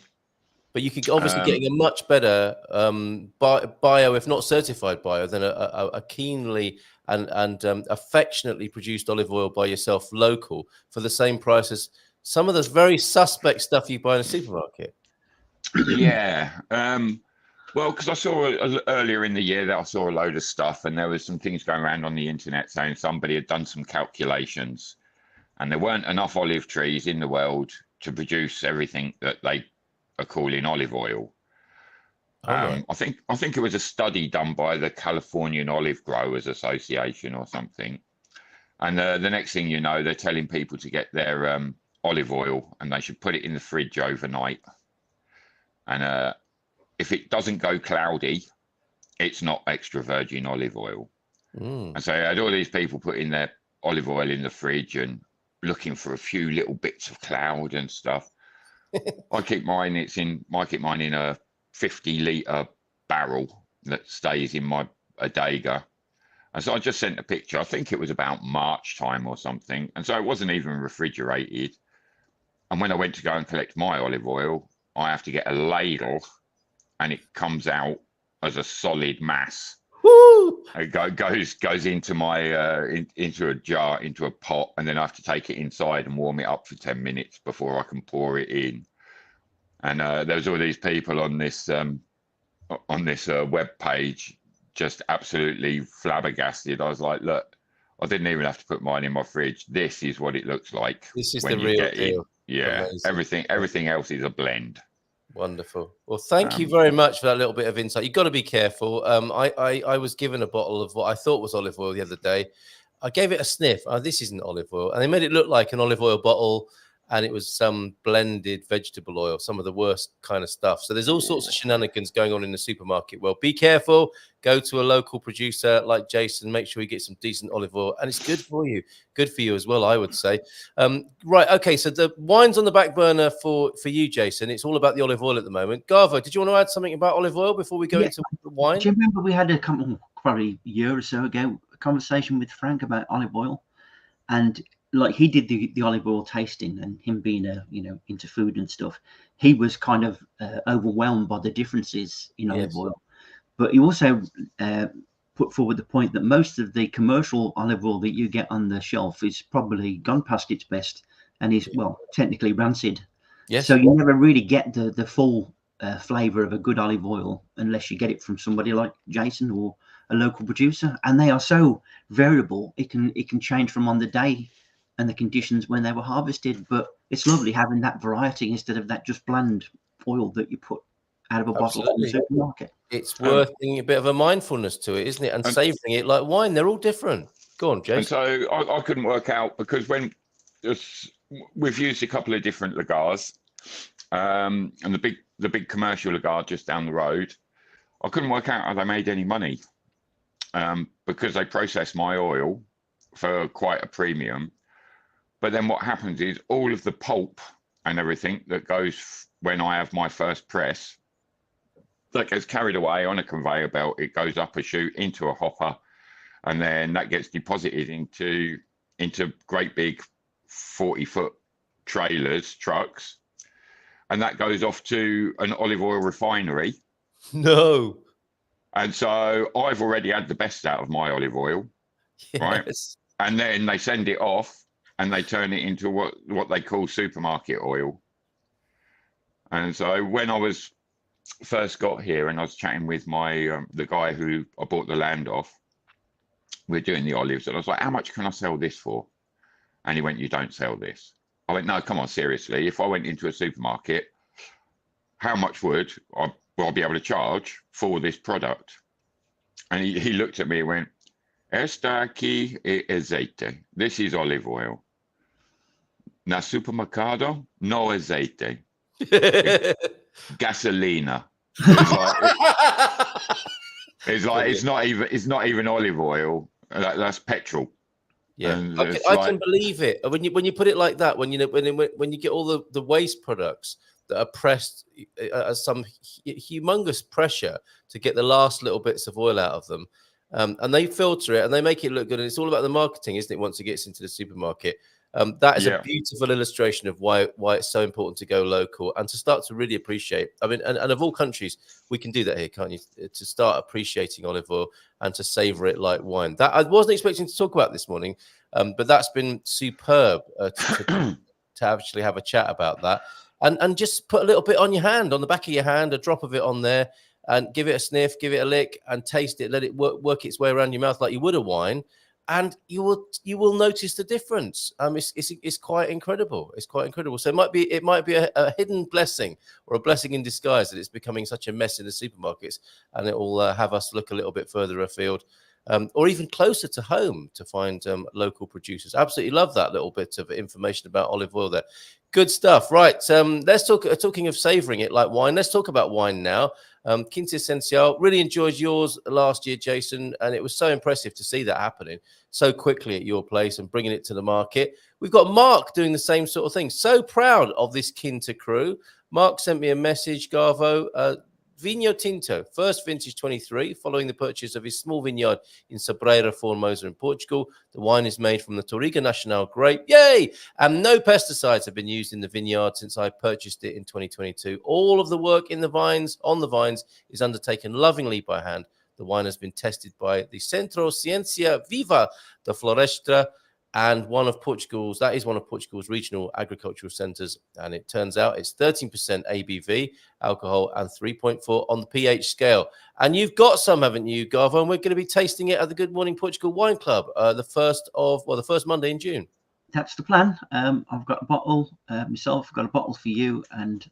But you could obviously getting a much better bio, if not certified bio, than a keenly and affectionately produced olive oil by yourself local for the same price as some of this very suspect stuff you buy in a supermarket. Yeah. Well, because I saw earlier in the year that I saw a load of stuff, and there was some things going around on the internet saying somebody had done some calculations, and there weren't enough olive trees in the world to produce everything that they are calling olive oil. Right. I think it was a study done by the Californian Olive Growers Association or something, and the next thing you know, they're telling people to get their olive oil and they should put it in the fridge overnight, and if it doesn't go cloudy, it's not extra virgin olive oil. And so I had all these people putting their olive oil in the fridge and looking for a few little bits of cloud and stuff. I keep mine in a 50-litre barrel that stays in my Adega. And so I just sent a picture. I think it was about March time or something. And so it wasn't even refrigerated. And when I went to go and collect my olive oil, I have to get a ladle, and it comes out as a solid mass. Woo! It goes into my into a jar, into a pot, and then I have to take it inside and warm it up for 10 minutes before I can pour it in. And there's all these people on this web page just absolutely flabbergasted. I was like, look, I didn't even have to put mine in my fridge. This is what it looks like. This is the real deal. Yeah, amazing. Everything else is a blend. Wonderful. Well, thank you very much for that little bit of insight. You've got to be careful. I was given a bottle of what I thought was olive oil the other day. I gave it a sniff. Oh, this isn't olive oil. And they made it look like an olive oil bottle, and it was some blended vegetable oil, some of the worst kind of stuff. So there's all sorts of shenanigans going on in the supermarket. Well, be careful. Go to a local producer like Jason. Make sure you get some decent olive oil, and it's good for you. Good for you as well, I would say. Right, okay, so the wine's on the back burner for you, Jason. It's all about the olive oil at the moment. Garvo, did you want to add something about olive oil before we go into the wine? Do you remember we had probably a year or so ago, a conversation with Frank about olive oil? And like he did the olive oil tasting, and him being into food and stuff, he was kind of overwhelmed by the differences in olive oil. But he also put forward the point that most of the commercial olive oil that you get on the shelf is probably gone past its best and is, well, technically rancid. Yes. So you never really get the full flavor of a good olive oil unless you get it from somebody like Jason or a local producer. And they are so variable. It can change from on the day and the conditions when they were harvested. But it's lovely having that variety instead of that just bland oil that you put out of a bottle in the supermarket. It's worth a bit of a mindfulness to it, isn't it? And savouring it like wine. They're all different. Go on, Jason. And so I couldn't work out, because when we've used a couple of different lagars, and the big commercial lagar just down the road, I couldn't work out how they made any money, because they process my oil for quite a premium. But then what happens is all of the pulp and everything that goes when I have my first press, that gets carried away on a conveyor belt. It goes up a chute into a hopper, and then that gets deposited into great big 40-foot trucks, and that goes off to an olive oil refinery. No. And so I've already had the best out of my olive oil, right? Yes. And then they send it off and they turn it into what they call supermarket oil. And so when I was first got here and I was chatting with my the guy who I bought the land off, we're doing the olives, and I was like, how much can I sell this for? And he went, you don't sell this. I went, no, come on, seriously. If I went into a supermarket, how much would I be able to charge for this product? And he looked at me and went, esta aquí es aceite. This is olive oil. Na supermercado, no aceite. Gasolina. It's not even olive oil. That's petrol. Yeah, And I can believe it when you put it like that. When you get all the waste products that are pressed at some humongous pressure to get the last little bits of oil out of them, and they filter it and they make it look good. And it's all about the marketing, isn't it? Once it gets into the supermarket, that is a beautiful illustration of why it's so important to go local and to start to really appreciate. I mean, and of all countries, we can do that here, can't you? To start appreciating olive oil and to savor it like wine. That I wasn't expecting to talk about this morning, but that's been superb to actually have a chat about that and just put a little bit on your hand, on the back of your hand, a drop of it on there, and give it a sniff, give it a lick, and taste it. Let it work its way around your mouth like you would a wine. And you will notice the difference. It's quite incredible. It's quite incredible. So it might be a hidden blessing or a blessing in disguise that it's becoming such a mess in the supermarkets, and it will have us look a little bit further afield, or even closer to home to find local producers. Absolutely love that little bit of information about olive oil there. Good stuff. Right. Let's talking of savouring it like wine. Let's talk about wine now. Quinta Essencial, really enjoyed yours last year, Jason, and it was so impressive to see that happening so quickly at your place and bringing it to the market. We've got Mark doing the same sort of thing. So proud of this Quinta crew. Mark sent me a message, Garvo. Vinho Tinto, first vintage 23, following the purchase of his small vineyard in Sobreira Formosa in Portugal. The wine is made from the Touriga Nacional grape. Yay! And no pesticides have been used in the vineyard since I purchased it in 2022. All of the work on the vines is undertaken lovingly by hand. The wine has been tested by the Centro Ciência Viva da Floresta, and one of Portugal's regional agricultural centres. And it turns out it's 13% ABV alcohol and 3.4 on the pH scale. And you've got some, haven't you, Garvo? And we're going to be tasting it at the Good Morning Portugal Wine Club, the first Monday in June. That's the plan. I've got a bottle myself. I've got a bottle for you, and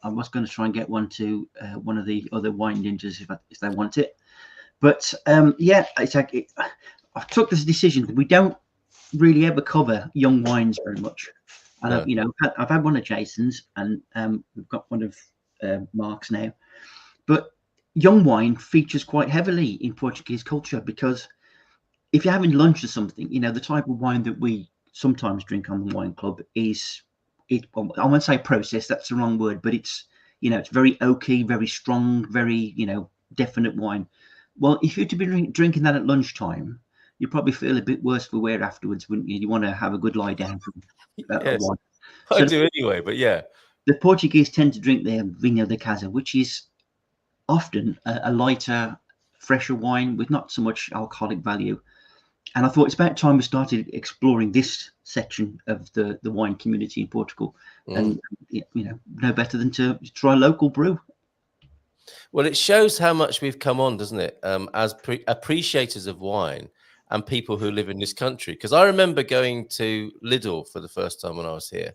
I was going to try and get one to one of the other wine ninjas if they want it. But I took this decision. We don't really ever cover young wines very much, and no. I've had one of Jason's, and we've got one of Mark's now, but young wine features quite heavily in Portuguese culture, because if you're having lunch or something, the type of wine that we sometimes drink on the wine club is I won't say processed, that's the wrong word, but it's it's very oaky, very strong, very definite wine. Well, if you're to be drinking that at lunchtime, you probably feel a bit worse for wear afterwards, wouldn't you? You want to have a good lie down from yes, wine. I do anyway, but yeah. The Portuguese tend to drink their Vinho de Casa, which is often a lighter, fresher wine with not so much alcoholic value. And I thought it's about time we started exploring this section of the wine community in Portugal. And, no better than to try local brew. Well, it shows how much we've come on, doesn't it, as appreciators of wine and people who live in this country. Because I remember going to Lidl for the first time when I was here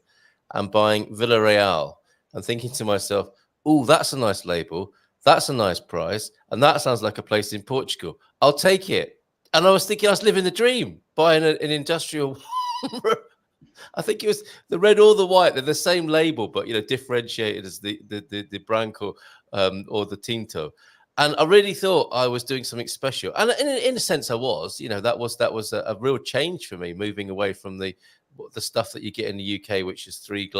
and buying Villarreal and thinking to myself, oh, that's a nice label, that's a nice price, and that sounds like a place in Portugal. I'll take it. And I was thinking I was living the dream, buying an industrial... I think it was the red or the white. They're the same label, but differentiated as the Branco or the Tinto. And I really thought I was doing something special, and in a sense, I was. That was a real change for me, moving away from the stuff that you get in the UK, which is 3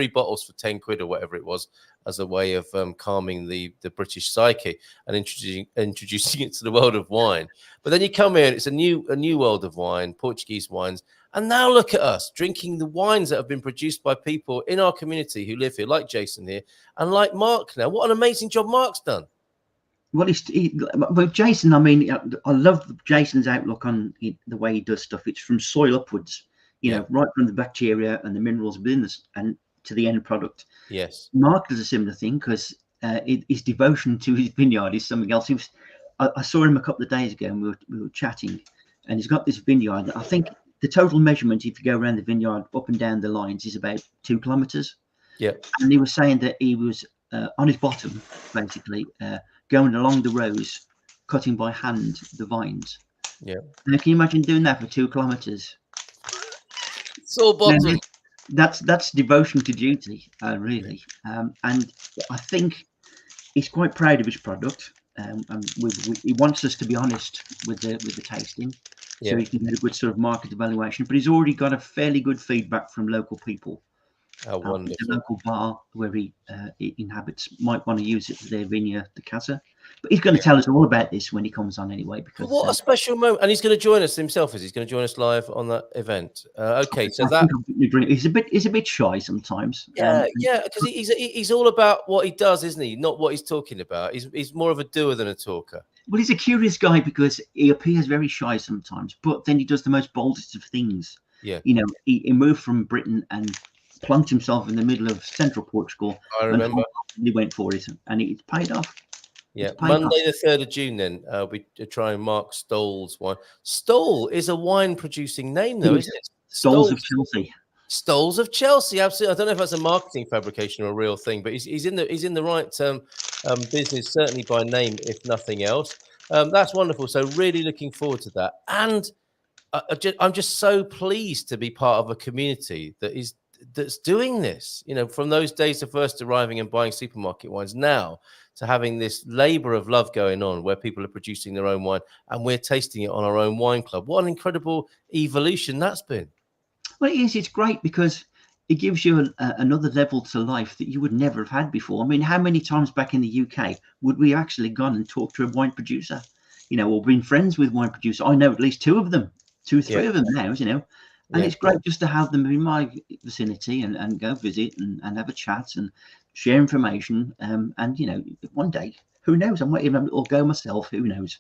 bottles for 10 quid or whatever it was, as a way of calming the British psyche and introducing it to the world of wine. But then you come here, and it's a new world of wine, Portuguese wines. And now look at us drinking the wines that have been produced by people in our community who live here, like Jason here, and like Mark now. What an amazing job Mark's done. Well, but Jason, I mean, I love Jason's outlook on the way he does stuff. It's from soil upwards, right from the bacteria and the minerals within this and to the end product. Yes. Mark does a similar thing because his devotion to his vineyard is something else. I saw him a couple of days ago and we were chatting, and he's got this vineyard. I think the total measurement, if you go around the vineyard up and down the lines, is about 2 kilometers. Yeah. And he was saying that he was on his bottom, basically, going along the rows, cutting by hand the vines. Yeah. Now, can you imagine doing that for 2 kilometers? It's all bottom. Now, that's devotion to duty, really. And I think he's quite proud of his product. And he wants us to be honest with the tasting, so he can get a good sort of market evaluation. But he's already got a fairly good feedback from local people. How wonderful. The local bar where he inhabits might want to use it for their vineyard, the Casa. But he's going to tell us all about this when he comes on anyway. Because what a special moment. And he's going to join us himself. He's going to join us live on that event. Okay, so that he's a bit shy sometimes. Yeah, because he's all about what he does, isn't he? Not what he's talking about. He's more of a doer than a talker. Well, he's a curious guy because he appears very shy sometimes, but then he does the most boldest of things. Yeah. He moved from Britain and plunked himself in the middle of central Portugal. I remember. He went for it, and it's paid off. Yeah, Monday the 3rd of June. Then we're trying Mark Stoll's wine. Stoll is a wine-producing name, though, isn't it? Stolls of Chelsea. Stolls of Chelsea, absolutely. I don't know if that's a marketing fabrication or a real thing, but he's in the right business, certainly by name, if nothing else. That's wonderful. So really looking forward to that, and I'm just so pleased to be part of a community that's doing this. From those days of first arriving and buying supermarket wines now to having this labor of love going on where people are producing their own wine and we're tasting it on our own wine club. What an incredible evolution that's been. Well, it is. It's great because it gives you another level to life that you would never have had before. I mean, how many times back in the UK would we actually gone and talked to a wine producer, or been friends with wine producers? I know at least 2 of them, 2 or 3 of them now, and it's great just to have them in my vicinity and go visit and have a chat and share information. And one day, who knows? I might even go myself. Who knows?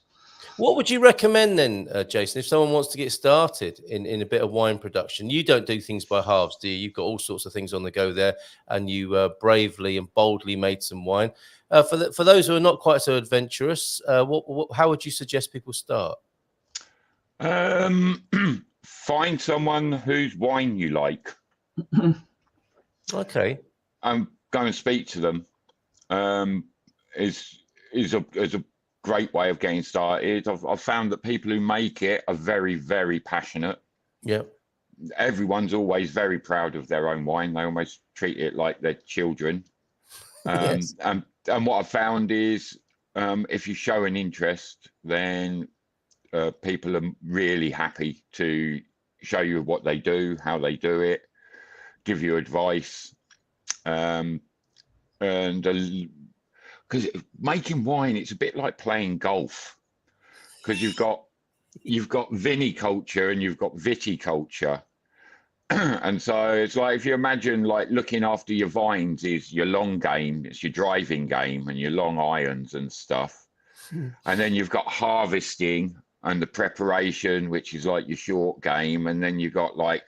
What would you recommend then, Jason, if someone wants to get started in a bit of wine production? You don't do things by halves, do you? You've got all sorts of things on the go there, and you bravely and boldly made some wine. For those who are not quite so adventurous, how would you suggest people start? Find someone whose wine you like. Okay. Go and speak to them. Is a great way of getting started. I've found that people who make it are very, very passionate. Yeah. Everyone's always very proud of their own wine. They almost treat it like their children. Yes. And what I've found is if you show an interest, then people are really happy to show you what they do, how they do it, give you advice. Because making wine, it's a bit like playing golf, because you've got viniculture and you've got viticulture. And so it's like, if you imagine like looking after your vines is your long game, it's your driving game and your long irons and stuff. And then you've got harvesting and the preparation, which is like your short game. And then you've got like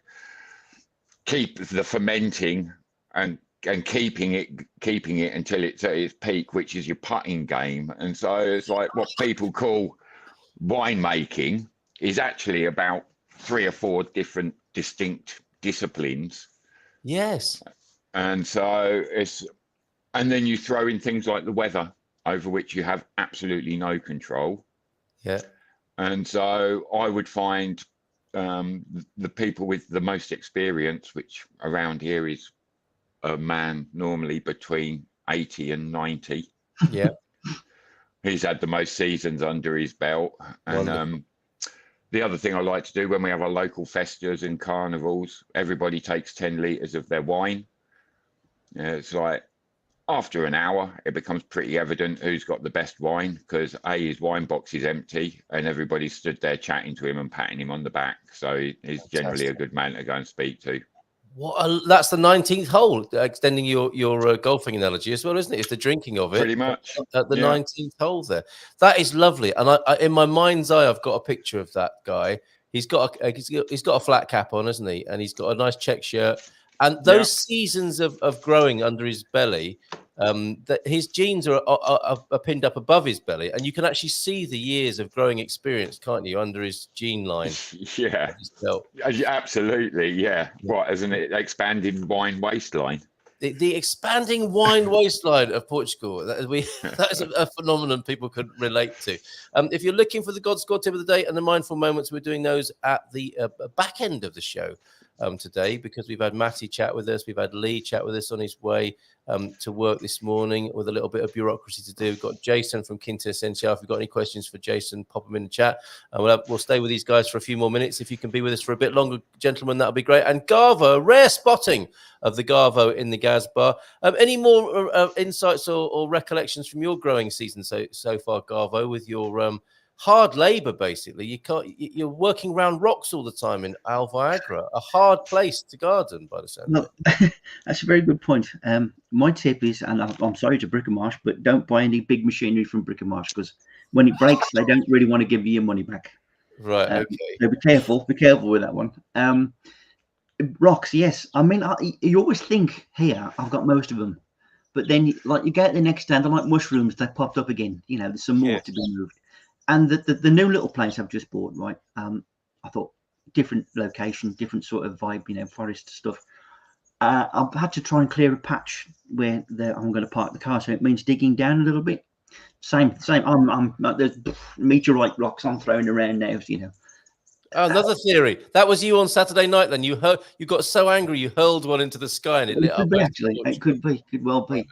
keep the fermenting and keeping it until it's at its peak, which is your putting game. And so it's like what people call winemaking is actually about 3 or 4 different distinct disciplines. Yes. And so and then you throw in things like the weather, over which you have absolutely no control. Yeah. And so I would find the people with the most experience, which around here is a man normally between 80 and 90. Yeah. He's had the most seasons under his belt. And the other thing I like to do when we have our local festivals and carnivals, everybody takes 10 litres of their wine. It's like after an hour, it becomes pretty evident who's got the best wine, because his wine box is empty and everybody stood there chatting to him and patting him on the back. So he's generally a good man to go and speak to. That's the 19th hole, extending your golfing analogy as well, isn't it? It's the drinking of it. Pretty much. At the 19th hole there. That is lovely. And I in my mind's eye, I've got a picture of that guy. He's got a flat cap on, hasn't he? And he's got a nice check shirt. And those seasons of growing under his belly, that his jeans are pinned up above his belly, and you can actually see the years of growing experience, can't you, under his jean line? Yeah, absolutely. Yeah. What, as an expanded wine waistline? The expanding wine waistline of Portugal. That is a phenomenon people could relate to. If you're looking for the God Squad tip of the day and the mindful moments, we're doing those at the back end of the show today, because we've had Matty chat with us. We've had Lee chat with us on his way to work this morning with a little bit of bureaucracy to do. We've got Jason from Quinta Essencial. If you've got any questions for Jason, pop them in the chat. And we'll stay with these guys for a few more minutes. If you can be with us for a bit longer, gentlemen, that'll be great. And Garvo, rare spotting of the Garvo in the Gaz Bar. Any more insights or recollections from your growing season so far, Garvo, with your hard labor? Basically, you're working around rocks all the time in Al Viagra, a hard place to garden by the sound. No, that's a very good point. My tip is, and I'm sorry to Brick-and-Marsh, but don't buy any big machinery from Brick-and-Marsh, because when it breaks, they don't really want to give you your money back. Right. Okay. So be careful with that one. Rocks, yes. I mean, you always think, here, I've got most of them, but then you get the next day, they're like mushrooms, they popped up again. There's some more to be moved. And the new little place I've just bought, right? I thought different location, different sort of vibe, forest stuff. I've had to try and clear a patch where I'm going to park the car, so it means digging down a little bit. Same. There's meteorite rocks I'm throwing around now, Another theory. That was you on Saturday night. Then you got so angry you hurled one into the sky and it lit up. Actually, it could well be.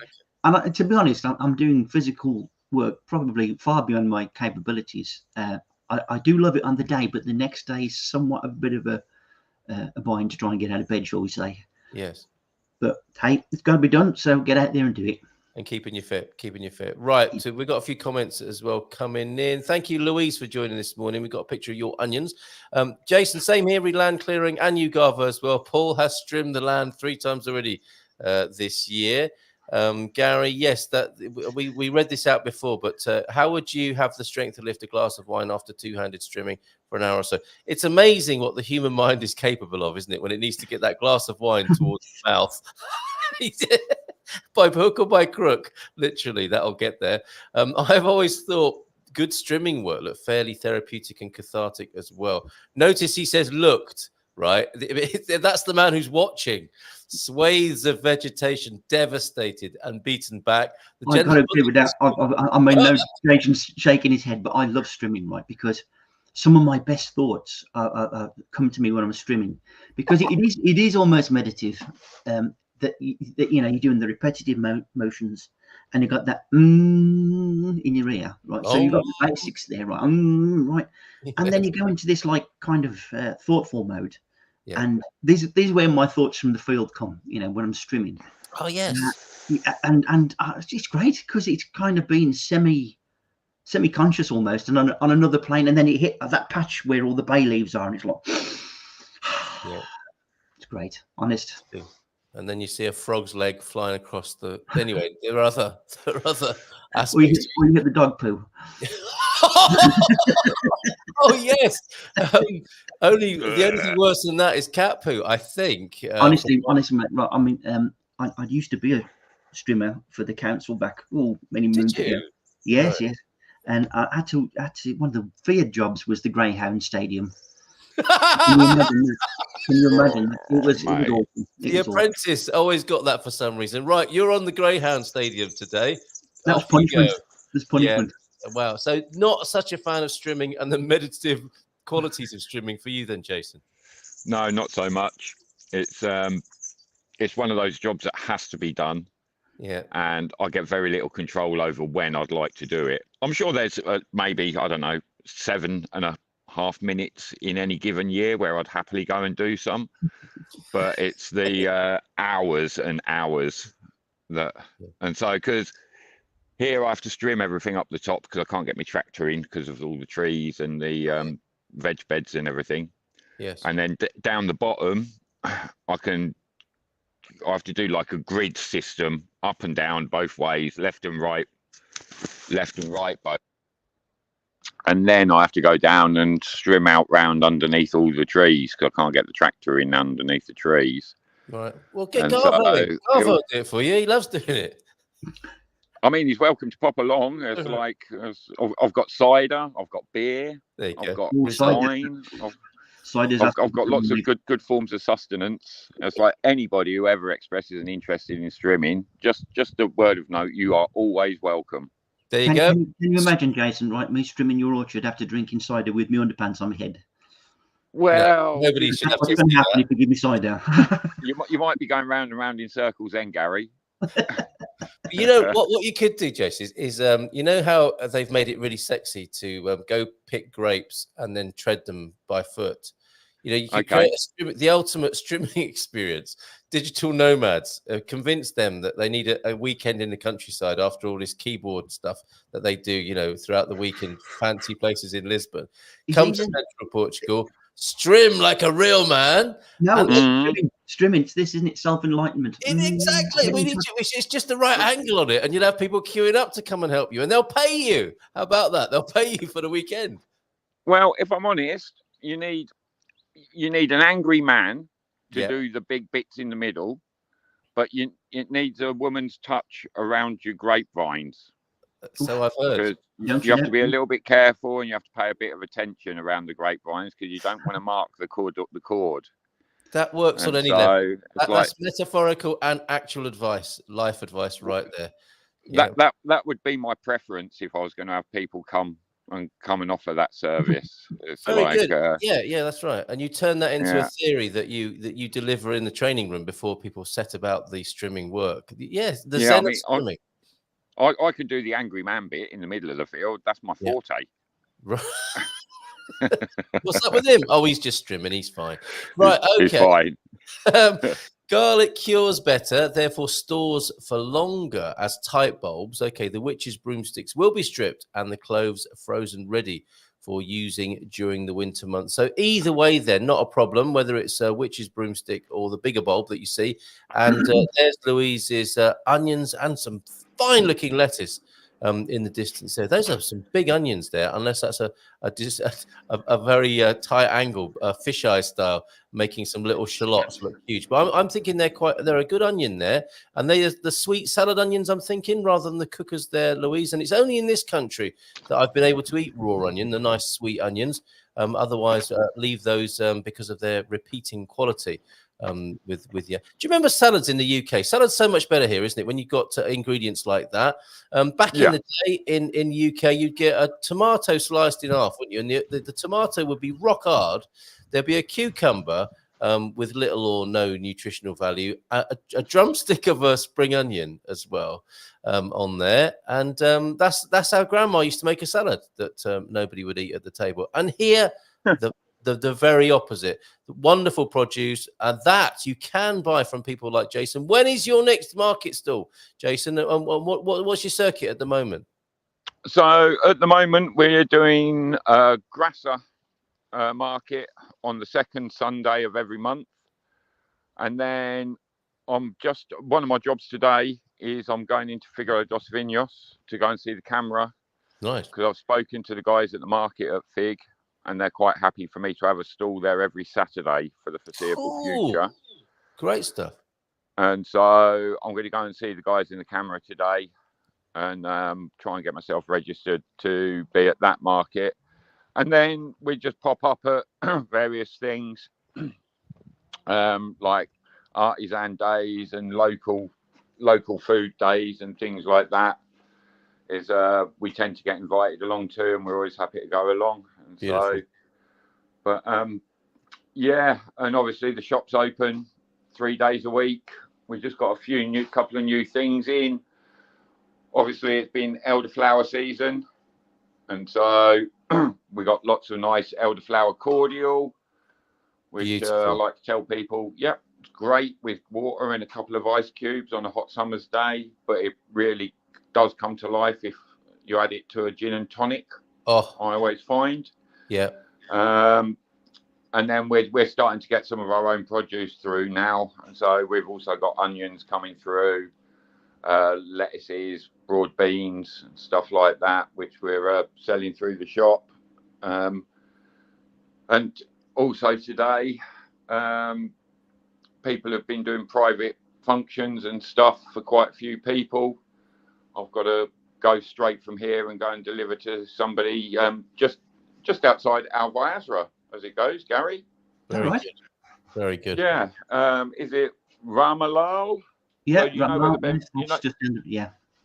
And to be honest, I'm doing physical work probably far beyond my capabilities. I do love it on the day, but the next day is somewhat a bit of a bind to try and get out of bed, shall we say? Yes. But hey, it's got to be done, so get out there and do it. And keeping you fit. Right. So we've got a few comments as well coming in. Thank you, Louise, for joining this morning. We've got a picture of your onions. Jason, same here, land clearing, and you, Garva, as well. Paul has trimmed the land 3 times already this year. Gary, yes, that we read this out before, but how would you have the strength to lift a glass of wine after 2-handed strimming for an hour or so? It's amazing what the human mind is capable of, isn't it, when it needs to get that glass of wine towards the mouth. By hook or by crook, literally, that'll get there. I've always thought good strimming work looked fairly therapeutic and cathartic as well. Notice he says looked, right? That's the man who's watching. Swathes of vegetation devastated and beaten back. I got to agree with that. I mean, no, Jason's shaking his head, but I love strimming, right? Because some of my best thoughts come to me when I'm strimming, because it is almost meditative. That you're doing the repetitive motions, and you got that in your ear, right? So you've got the basics there, right? Right, and then you go into this kind of thoughtful mode. Yeah. And these are where my thoughts from the field come, when I'm strimming. Oh yes, and it's great because it's kind of been semi-conscious almost, and on another plane, and then it hit that patch where all the bay leaves are, and it's like, it's great, honest. Yeah. And then you see a frog's leg flying across the. Anyway, there are other aspects. Or you hit the dog poo. Oh yes. The only thing worse than that is cat poo, I think. Honestly, mate. Right. I mean, I used to be a strimmer for the council back many moons ago. Yes, right. Yes. And I had to. One of the feared jobs was the Greyhound Stadium. Can you imagine that? It was awesome. The Apprentice always got that for some reason. Right, you're on the Greyhound Stadium today. That was punishment. There's punishment. Yeah. Wow. So not such a fan of strimming and the meditative qualities of strimming for you then, Jason? No, not so much. It's one of those jobs that has to be done. Yeah. And I get very little control over when I'd like to do it. I'm sure there's maybe, I don't know, 7.5 minutes in any given year where I'd happily go and do some, but it's the hours and hours and so because here I have to trim everything up the top because I can't get my tractor in because of all the trees and the veg beds and everything. Yes. And then down the bottom I can I have to do like a grid system, up and down, both ways, left and right, both. And then I have to go down and strim out round underneath all the trees because I can't get the tractor in underneath the trees. Right. Well, get And Garvo. so Garvo will do it for you. He loves doing it. I mean, he's welcome to pop along. It's like I've got cider, I've got beer, There you I've go. got cider. wine, Cider's I've got lots of good forms of sustenance. It's like anybody who ever expresses an interest in streaming, just a word of note, you are always welcome. There you go. Can you imagine, Jason, right? Me strimming your orchard after drinking cider with me underpants on my head. Well, Nobody should have What's to going to see happen that. if you give me cider? you might be going round and round in circles then, Gary. You know what you could do, Jason, is you know how they've made it really sexy to go pick grapes and then tread them by foot. You know, you could create the ultimate strimming experience. Digital nomads, convince them that they need a weekend in the countryside after all this keyboard stuff that they do, you know, throughout the week in fancy places in Lisbon. Come to Central Portugal, strim like a real man. No, strimming. This isn't it self-enlightenment. Exactly. It's just the right angle on it, and you'll have people queuing up to come and help you, and they'll pay you. How about that? They'll pay you for the weekend. Well, if I'm honest, you need an angry man to do the big bits in the middle, but it needs a woman's touch around your grapevines. So I've heard. You have to be a little bit careful, and you have to pay a bit of attention around the grapevines because you don't want to mark the cord up the cord. That works on any level. That's metaphorical and actual advice, life advice, right there. That would be my preference if I was going to have people come and offer that service. It's very good. Yeah, that's right. And you turn that into a theory that you deliver in the training room before people set about the strimming work. Yes, the zen of strimming. I can do the angry man bit in the middle of the field. That's my forte. Right. What's up with him? Oh, he's just strimming. He's fine. Right. Okay. He's fine. Garlic cures better, therefore stores for longer as tight bulbs. Okay, the witch's broomsticks will be stripped and the cloves frozen ready for using during the winter months. So either way, then, not a problem, whether it's a witch's broomstick or the bigger bulb that you see. And there's Louise's onions and some fine-looking lettuce in the distance there. Those are some big onions there, unless that's a very tight angle, fisheye style, making some little shallots look huge. But I'm thinking they're a good onion there, and they're the sweet salad onions. I'm thinking rather than the cookers there, Louise. And it's only in this country that I've been able to eat raw onion, the nice sweet onions. Otherwise, leave those because of their repeating quality. With you. Do you remember salads in the UK? Salad's so much better here, isn't it? When you've got ingredients like that. Back in the day in UK, you'd get a tomato sliced in half, wouldn't you? And the tomato would be rock hard. There'd be a cucumber with little or no nutritional value, a drumstick of a spring onion as well on there. And that's how Grandma used to make a salad that nobody would eat at the table. And here, the very opposite. Wonderful produce that you can buy from people like Jason. When is your next market stall, Jason? What's your circuit at the moment? So at the moment we're doing a grasser market on the second Sunday of every month, and then one of my jobs today is I'm going into Figueira dos Vinhos to go and see the camera. Nice, because I've spoken to the guys at the market at Fig, and they're quite happy for me to have a stall there every Saturday for the foreseeable future. Great stuff. And so I'm going to go and see the guys in the camera today and try and get myself registered to be at that market. And then we just pop up at various things like artisan days and local food days and things like that. We tend to get invited along to, and we're always happy to go along. And so, but and obviously the shop's open 3 days a week. We just got a couple of new things in. Obviously, it's been elderflower season, and so we got lots of nice elderflower cordial, which I like to tell people, it's great with water and a couple of ice cubes on a hot summer's day, but it really does come to life if you add it to a gin and tonic. I always find. and then we're starting to get some of our own produce through now. And so we've also got onions coming through, lettuces, broad beans, and stuff like that, which we're selling through the shop. And also today, people have been doing private functions and stuff for quite a few people. I've got to go straight from here and go and deliver to somebody just outside Al-Wazra, as it goes, Gary. Very good. Very good. Yeah. Is it Ramallah? Yeah, so you know where the just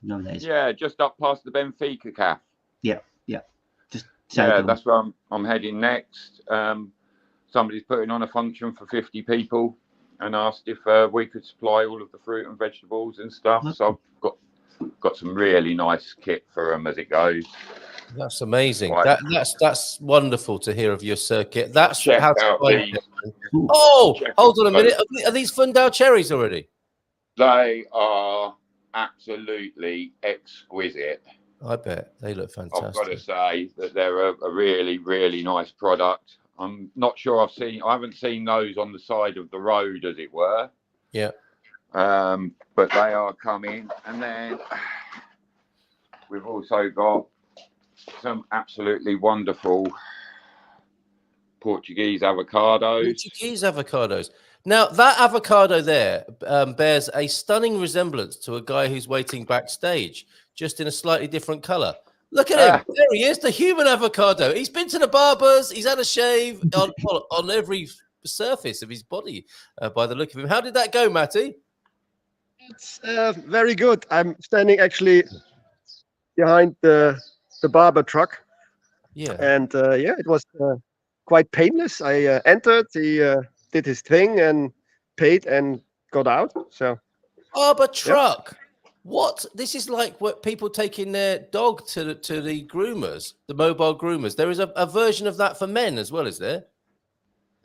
no, there's. Yeah, just up past the Benfica Cafe. Yeah. Just that's where I'm heading next. Somebody's putting on a function for 50 people and asked if we could supply all of the fruit and vegetables and stuff. So I've got some really nice kit for them as it goes. That's amazing. Right. That's wonderful to hear of your circuit. That's Check how out to these. hold on a minute. Are these Fundal cherries already? They are absolutely exquisite. I bet they look fantastic. I've got to say that they're a really, really nice product. I'm not sure I haven't seen those on the side of the road, as it were. Yeah. But they are coming. And then we've also got some absolutely wonderful Portuguese avocados. Portuguese avocados. Now, that avocado there bears a stunning resemblance to a guy who's waiting backstage, just in a slightly different color. Look at him. There he is, the human avocado. He's been to the barbers. He's had a shave on every surface of his body, by the look of him. How did that go, Matty? It's very good. I'm standing actually behind the barber truck. Yeah. And it was quite painless. I entered, he did his thing and paid and got out. So barber truck. What? This is like what people taking their dog to the groomers, the mobile groomers. There is a version of that for men as well, is there?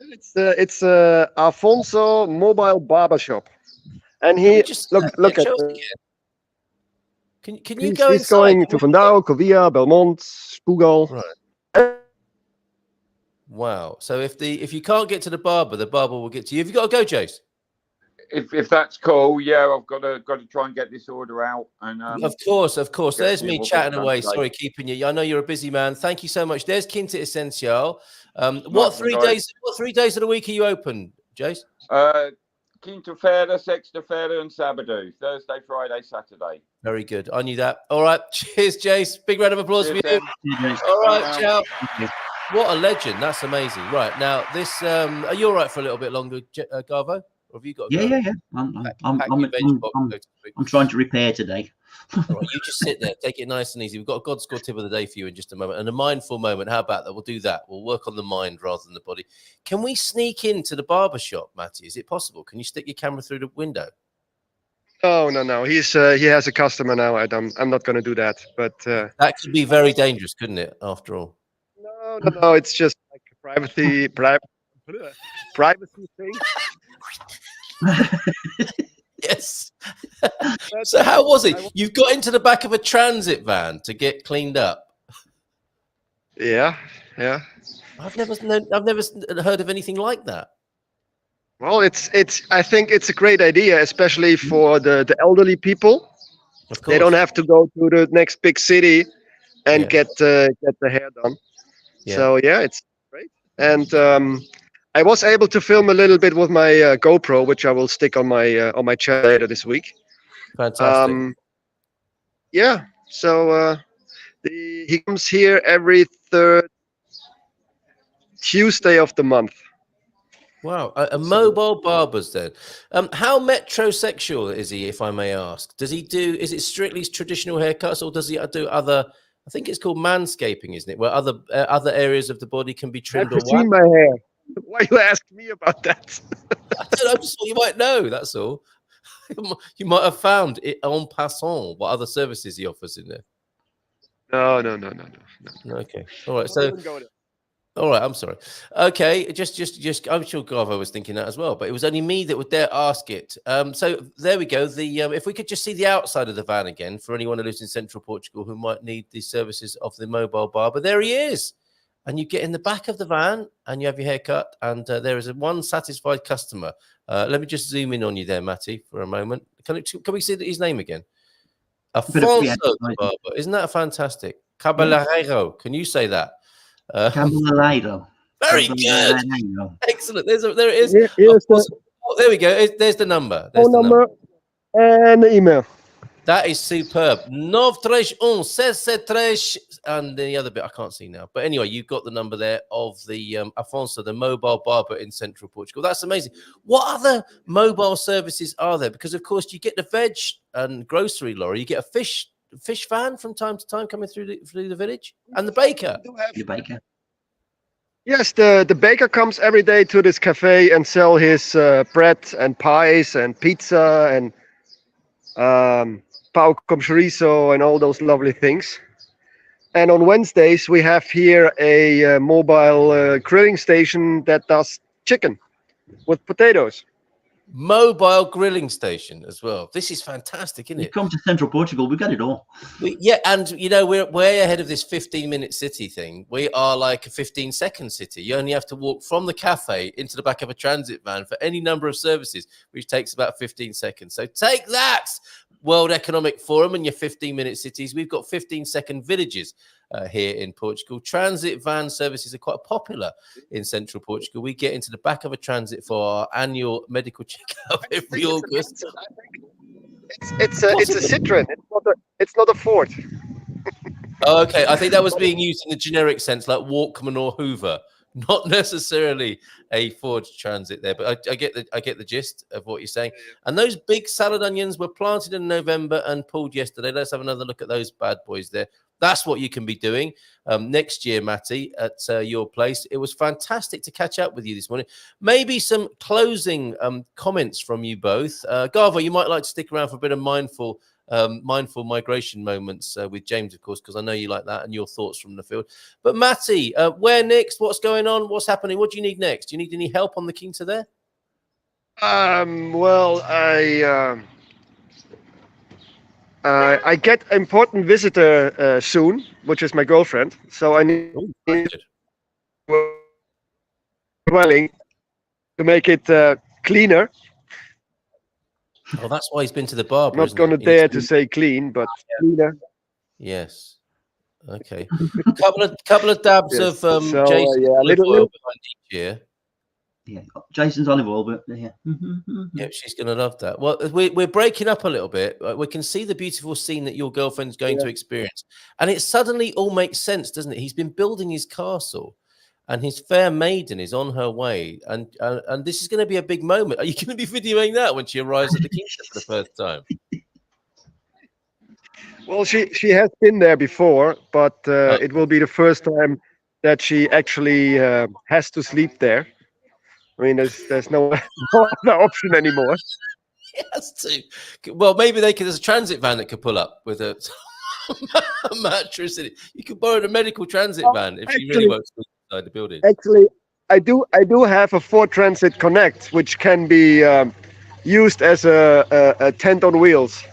It's Alfonso Mobile Barbershop, and he look at. Can you go inside? He's going to Vandal, Covia, Belmont, Spugal. Right. Wow. So if you can't get to the barber will get to you. Have you got to go, Jace? If that's cool, yeah, I've got to try and get this order out. And of course. There's me chatting away. Sorry, keeping you. I know you're a busy man. Thank you so much. There's Quinta Essencial. What 3 days? What 3 days of the week are you open, Jace? Quinta-feira, Sexta-feira, and Sabado. Thursday, Friday, Saturday. Very good. I knew that. All right. Cheers, Jace. Big round of applause for you. All right, ciao. What a legend. That's amazing. Right now, this. Are you all right for a little bit longer, Garvo? Or have you got? Yeah. I'm trying to repair today. All right, you just sit there, take it nice and easy. We've got a God score tip of the day for you in just a moment, and a mindful moment. How about that? We'll do that. We'll work on the mind rather than the body. Can we sneak into the barber shop, Matty? Is it possible? Can you stick your camera through the window? No. He has a customer now. I'm not going to do that. But that could be very dangerous, couldn't it? After all. No. It's just like a privacy thing. Yes. So how was it? You've got into the back of a transit van to get cleaned up. Yeah. I've never heard of anything like that. Well, I think it's a great idea, especially for the elderly people. Of course. They don't have to go to the next big city and get the hair done. Yeah. So it's great. And I was able to film a little bit with my GoPro, which I will stick on my channel later this week. Fantastic. So he comes here every third Tuesday of the month. Wow, a mobile barber's then. How metrosexual is he, if I may ask? Is it strictly traditional haircuts, or does he do other? I think it's called manscaping, isn't it? Where other areas of the body can be trimmed or waxed. My hair. Why you ask me about that? I don't know. I just thought you might know. That's all. You might have found it en passant what other services he offers in there. No. Okay. All right. So. All right. I'm sorry. Okay. Just. I'm sure Garvo was thinking that as well, but it was only me that would dare ask it. So there we go. If we could just see the outside of the van again for anyone who lives in central Portugal who might need the services of the mobile barber. There he is. and you get in the back of the van and you have your hair cut, and there is one satisfied customer. Let me just zoom in on you there, Matty, for a moment. Can we see his name again? Afonso the barber. Isn't that fantastic? Caballero. Can you say that? Caballero. Very good. Excellent. There it is. There we go. There's the number. Phone number and the email. That is superb. 931-673, and the other bit I can't see now. But anyway, you've got the number there of the Afonso, the mobile barber in central Portugal. That's amazing. What other mobile services are there? Because, of course, you get the veg and grocery lorry. You get a fish van from time to time coming through the village. And the baker. The baker. Yes, the baker comes every day to this cafe and sell his bread and pies and pizza and pão com chorizo and all those lovely things. And on Wednesdays, we have here a mobile grilling station that does chicken with potatoes. Mobile grilling station as well. This is fantastic, isn't it? You come to central Portugal, we've got it all. And we're way ahead of this 15-minute city thing. We are like a 15-second city. You only have to walk from the cafe into the back of a transit van for any number of services, which takes about 15 seconds. So take that, World Economic Forum, and your 15-minute cities. We've got 15-second villages here in Portugal. Transit van services are quite popular in central Portugal. We get into the back of a transit for our annual medical checkup every August. It's a Citroen. It's not a Ford. Oh, okay. I think that was being used in the generic sense, like Walkman or Hoover, not necessarily a Ford Transit there. But I get the gist of what you're saying. And those big salad onions were planted in November and pulled yesterday. Let's have another look at those bad boys there. That's what you can be doing next year, Matty, at your place. It was fantastic to catch up with you this morning. Maybe some closing comments from you both. Garvo, you might like to stick around for a bit of mindful migration moments with James, of course, because I know you like that and your thoughts from the field. But Matty, where next? What's going on? What's happening? What do you need next? Do you need any help on the Quinta there? Well, I get important visitor soon, which is my girlfriend. So I need dwelling to make it cleaner. Oh, that's why he's been to the barber. Not going to dare to say clean, but cleaner. Yes. Okay. couple of dabs of Jason a little behind each ear. Yeah, Jason's olive oil, but yeah. Yeah, she's going to love that. Well, we're breaking up a little bit. We can see the beautiful scene that your girlfriend's going to experience. And it suddenly all makes sense, doesn't it? He's been building his castle and his fair maiden is on her way. And this is going to be a big moment. Are you going to be videoing that when she arrives at the Quinta for the first time? Well, she has been there before, but it will be the first time that she actually has to sleep there. I mean, there's no other option anymore. Yes, too. Well, maybe there's a transit van that could pull up with a mattress in it. You could borrow a medical transit van if you really won't sleep inside the building. Actually, I do have a Ford Transit Connect, which can be used as a tent on wheels.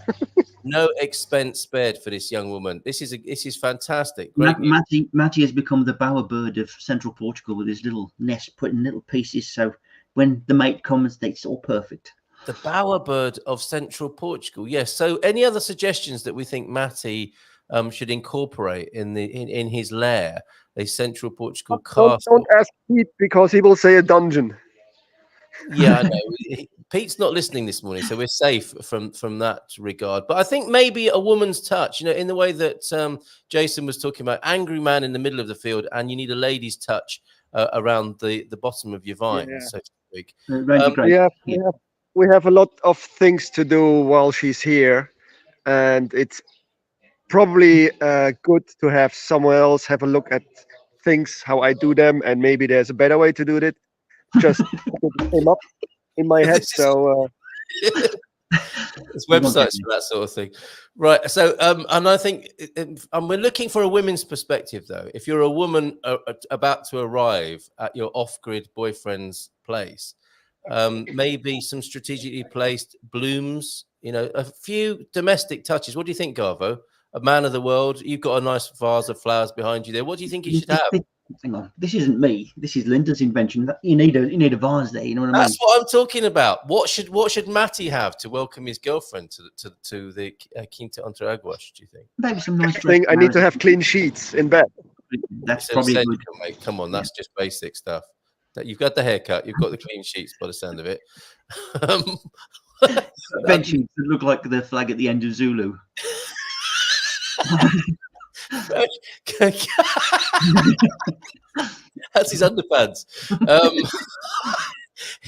No expense spared for this young woman. This is fantastic. Matty has become the bowerbird of central Portugal with his little nest put in little pieces. So when the mate comes, it's all perfect. The bowerbird of central Portugal. Yes. So any other suggestions that we think Matty should incorporate in his lair, a central Portugal castle? Don't ask Pete because he will say a dungeon. Yeah, I know. Pete's not listening this morning, so we're safe from that regard. But I think maybe a woman's touch, in the way that Jason was talking about, angry man in the middle of the field, and you need a lady's touch around the bottom of your vine, so to speak. We have a lot of things to do while she's here, and it's probably good to have someone else have a look at things, how I do them, and maybe there's a better way to do it. Just came up in my head, so there's websites for that sort of thing, right? So and I think we're looking for a women's perspective, though. If you're a woman about to arrive at your off-grid boyfriend's place, maybe some strategically placed blooms, a few domestic touches. What do you think, Garvo? A man of the world, you've got a nice vase of flowers behind you there. What do you think you should have? hang on, this isn't me. This is Linda's invention. You need a vase there. You know what I mean? That's what I'm talking about. What should Matty have to welcome his girlfriend to the Quinta Entre Águas? Do you think? Maybe some nice. I need to have clean sheets in bed. That's It's probably essential, good. mate. Come on, that's just basic stuff. That you've got the haircut, you've got the clean sheets by the sound of it. Bed sheets that look like the flag at the end of Zulu. That's his underpants.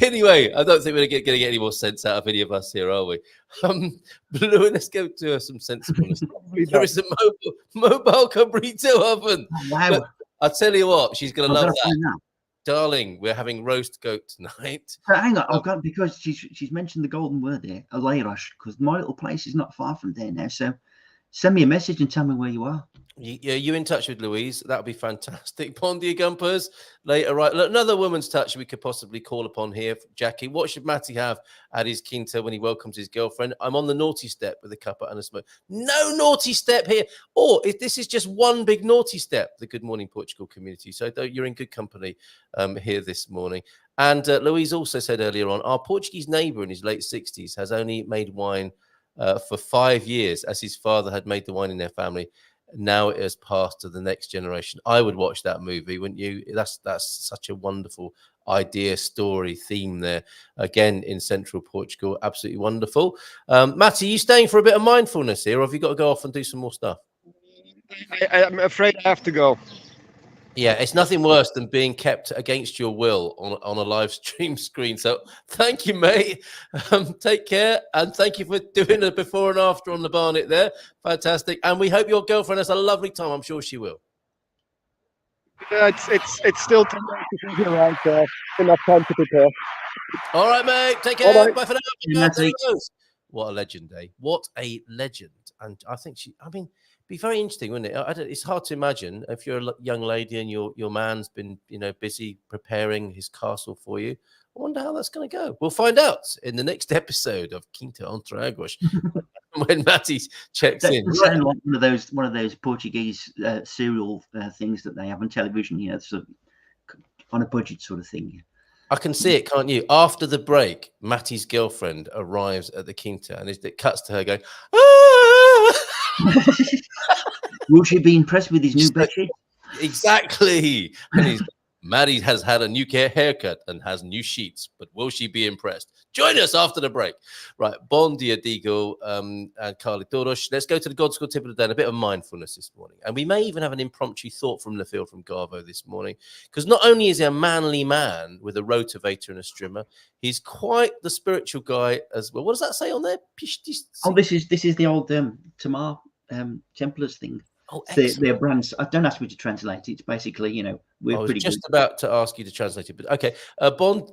Anyway, I don't think we're going to get any more sense out of any of us here, are we? Blue, let's go to some sensibleness. There is a mobile cabrito oven. Oh, wow. But I'll tell you what, she's going to love that. that. Darling, we're having roast goat tonight. But hang on, I've got, because she's mentioned the golden word there, Aleiros, because my little place is not far from there now. So send me a message and tell me where you are. You in touch with Louise? That would be fantastic. Bon dia Gumpers later, right? Look, another woman's touch we could possibly call upon here. Jackie, what should Matty have at his quinta when he welcomes his girlfriend? I'm on the naughty step with a cuppa and a smoke. No naughty step here. Or if this is just one big naughty step, the Good Morning Portugal community. So you're in good company here this morning. And Louise also said earlier on, our Portuguese neighbour in his late 60s has only made wine for 5 years, as his father had made the wine in their family. Now it has passed to the next generation. I would watch that movie, wouldn't you? That's such a wonderful idea, story, theme there. Again, in central Portugal, absolutely wonderful. Matty, are you staying for a bit of mindfulness here, or have you got to go off and do some more stuff? I'm afraid I have to go. Yeah, it's nothing worse than being kept against your will on a live stream screen. So thank you, mate. Take care. And thank you for doing a before and after on the Barnet there. Fantastic. And we hope your girlfriend has a lovely time. I'm sure she will. Yeah, it's still too late to be around there. Enough time to prepare. All right, mate. Take care. Bye-bye. Bye for now. There he goes. What a legend, eh? What a legend. And I think be very interesting, wouldn't it? It's hard to imagine if you're a young lady and your man's been, busy preparing his castle for you. I wonder how that's going to go. We'll find out in the next episode of Quinta Entre Águas when Matty checks in. It sounds like one of those Portuguese serial things that they have on television. Sort of on a budget sort of thing. I can see it, can't you? After the break, Matty's girlfriend arrives at the Quinta and it cuts to her going, ah! Will she be impressed with his new bedsheet? Exactly. And Matty has had a new haircut and has new sheets, but will she be impressed? Join us after the break. Right. Bon dia, Digo and Carly Toros. Let's go to the God School tip of the day and a bit of mindfulness this morning. And we may even have an impromptu thought from the field from Garvo this morning, because not only is he a manly man with a rotavator and a strimmer, he's quite the spiritual guy as well. What does that say on there? Oh, this is the old Tamar Templars thing. Oh, their brands. Don't ask me to translate it. It's basically, we're pretty just good. about to ask you to translate it, but okay. Bon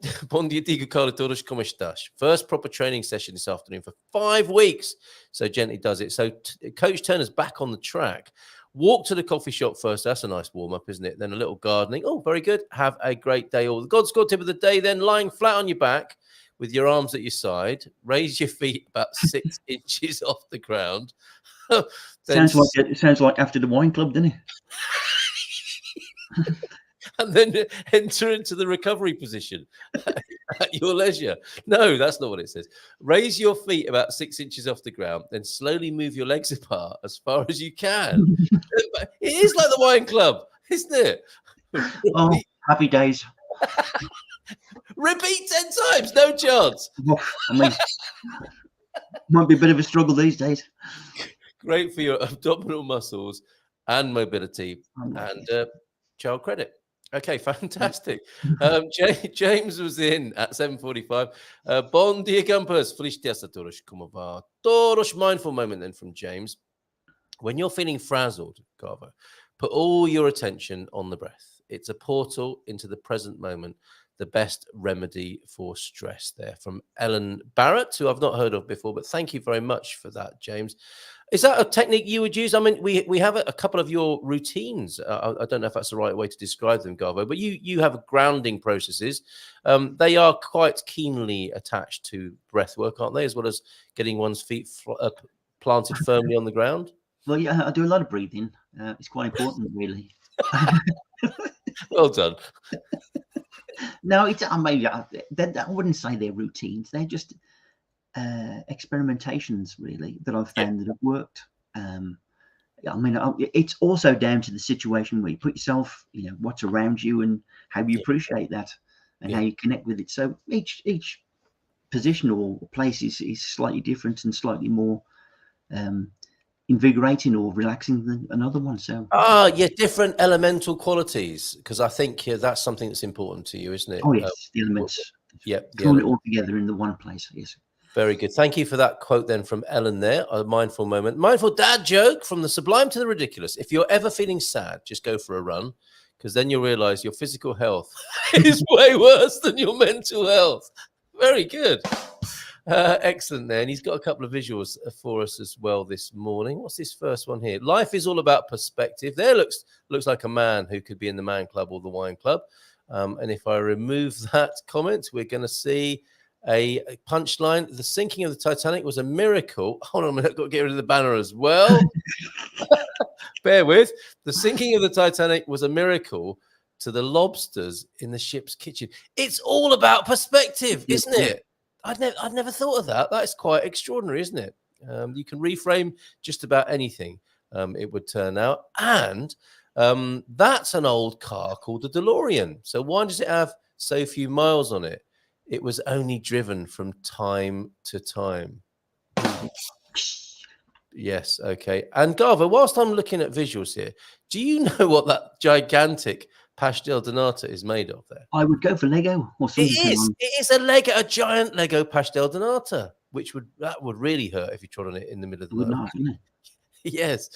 dia, Digo Carla Todos, como estás? First proper training session this afternoon for 5 weeks. So gently does it. So Coach Turner's back on the track. Walk to the coffee shop first. That's a nice warm up, isn't it? Then a little gardening. Oh, very good. Have a great day. All the God Score tip of the day. Then lying flat on your back with your arms at your side. Raise your feet about 6 inches off the ground. Sounds like after the wine club, doesn't it? And then enter into the recovery position at your leisure. No, that's not what it says. Raise your feet about 6 inches off the ground, then slowly move your legs apart as far as you can. It is like the wine club, isn't it? Oh, happy days. Repeat 10 times, no chance. I mean, might be a bit of a struggle these days. Great for your abdominal muscles and mobility and child credit. Okay, fantastic. James was in at 7:45. Bon dia, Gumpers. Felicitas a todos. Como va? Todos. Mindful moment then from James. When you're feeling frazzled, Garvo, put all your attention on the breath. It's a portal into the present moment. The best remedy for stress there from Ellen Barrett, who I've not heard of before, but thank you very much for that, James. Is that a technique you would use? I mean, we have a couple of your routines. I don't know if that's the right way to describe them, Garvo, but you have grounding processes. They are quite keenly attached to breath work, aren't they? As well as getting one's feet planted firmly on the ground. Well, yeah, I do a lot of breathing. It's quite important, really. Well done. No, I wouldn't say they're routines. They're just experimentations, really, that I've found that have worked. It's also down to the situation where you put yourself, what's around you and how you appreciate that and how you connect with it. So each position or place is slightly different and slightly more invigorating or relaxing than another one. So different elemental qualities, because I think that's something that's important to you, isn't it? Oh yes, the elements. Pulling it all together in the one place. Yes. Very good. Thank you for that quote then from Ellen there. A mindful moment. Mindful dad joke from the sublime to the ridiculous. If you're ever feeling sad, just go for a run, because then you'll realize your physical health is way worse than your mental health. Very good. Excellent there. And he's got a couple of visuals for us as well this morning. What's this first one here? Life is all about perspective. There looks like a man who could be in the man club or the wine club. And if I remove that comment, we're going to see a punchline. The sinking of the Titanic was a miracle. Hold on a minute, I've got to get rid of the banner as well. Bear with. The sinking of the Titanic was a miracle to the lobsters in the ship's kitchen. It's all about perspective, isn't it? I'd never thought of that. That's quite extraordinary, isn't it? You can reframe just about anything, it would turn out. And that's an old car called the DeLorean. So why does it have so few miles on it? It was only driven from time to time. Yes, okay. And Garva, whilst I'm looking at visuals here, do you know what that gigantic pastel de nata is made of there? I would go for Lego or something. It is a giant Lego pastel de nata, which would really hurt if you trod on it in the middle of the night. Yes.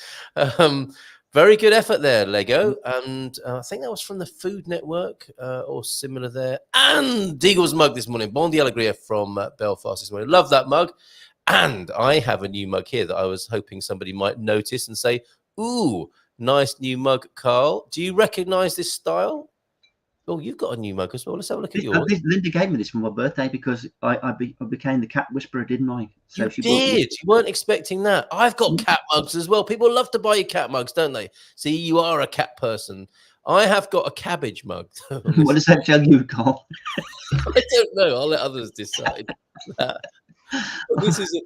Very good effort there, Lego. And I think that was from the Food Network or similar there. And Deagle's mug this morning. Bon dia alegria from Belfast this morning. Love that mug. And I have a new mug here that I was hoping somebody might notice and say, ooh, nice new mug, Carl. Do you recognize this style? Oh, you've got a new mug as well. Let's have a look at yours. Linda gave me this for my birthday because I became the cat whisperer, didn't I? So you did. You weren't expecting that. I've got cat mugs as well. People love to buy you cat mugs, don't they? See, you are a cat person. I have got a cabbage mug. What does that tell you, Carl? I don't know. I'll let others decide. This is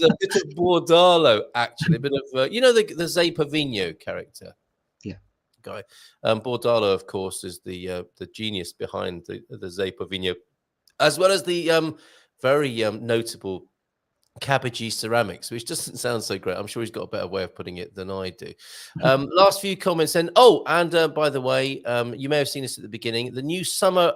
a bit of Bordalo, actually. A bit of the Zé Pavino character. Guy. Bordalo, of course, is the genius behind the Zé Pavino, as well as the very notable cabbagey ceramics, which doesn't sound so great. I'm sure he's got a better way of putting it than I do. Last few comments then. And by the way, you may have seen this at the beginning, the new summer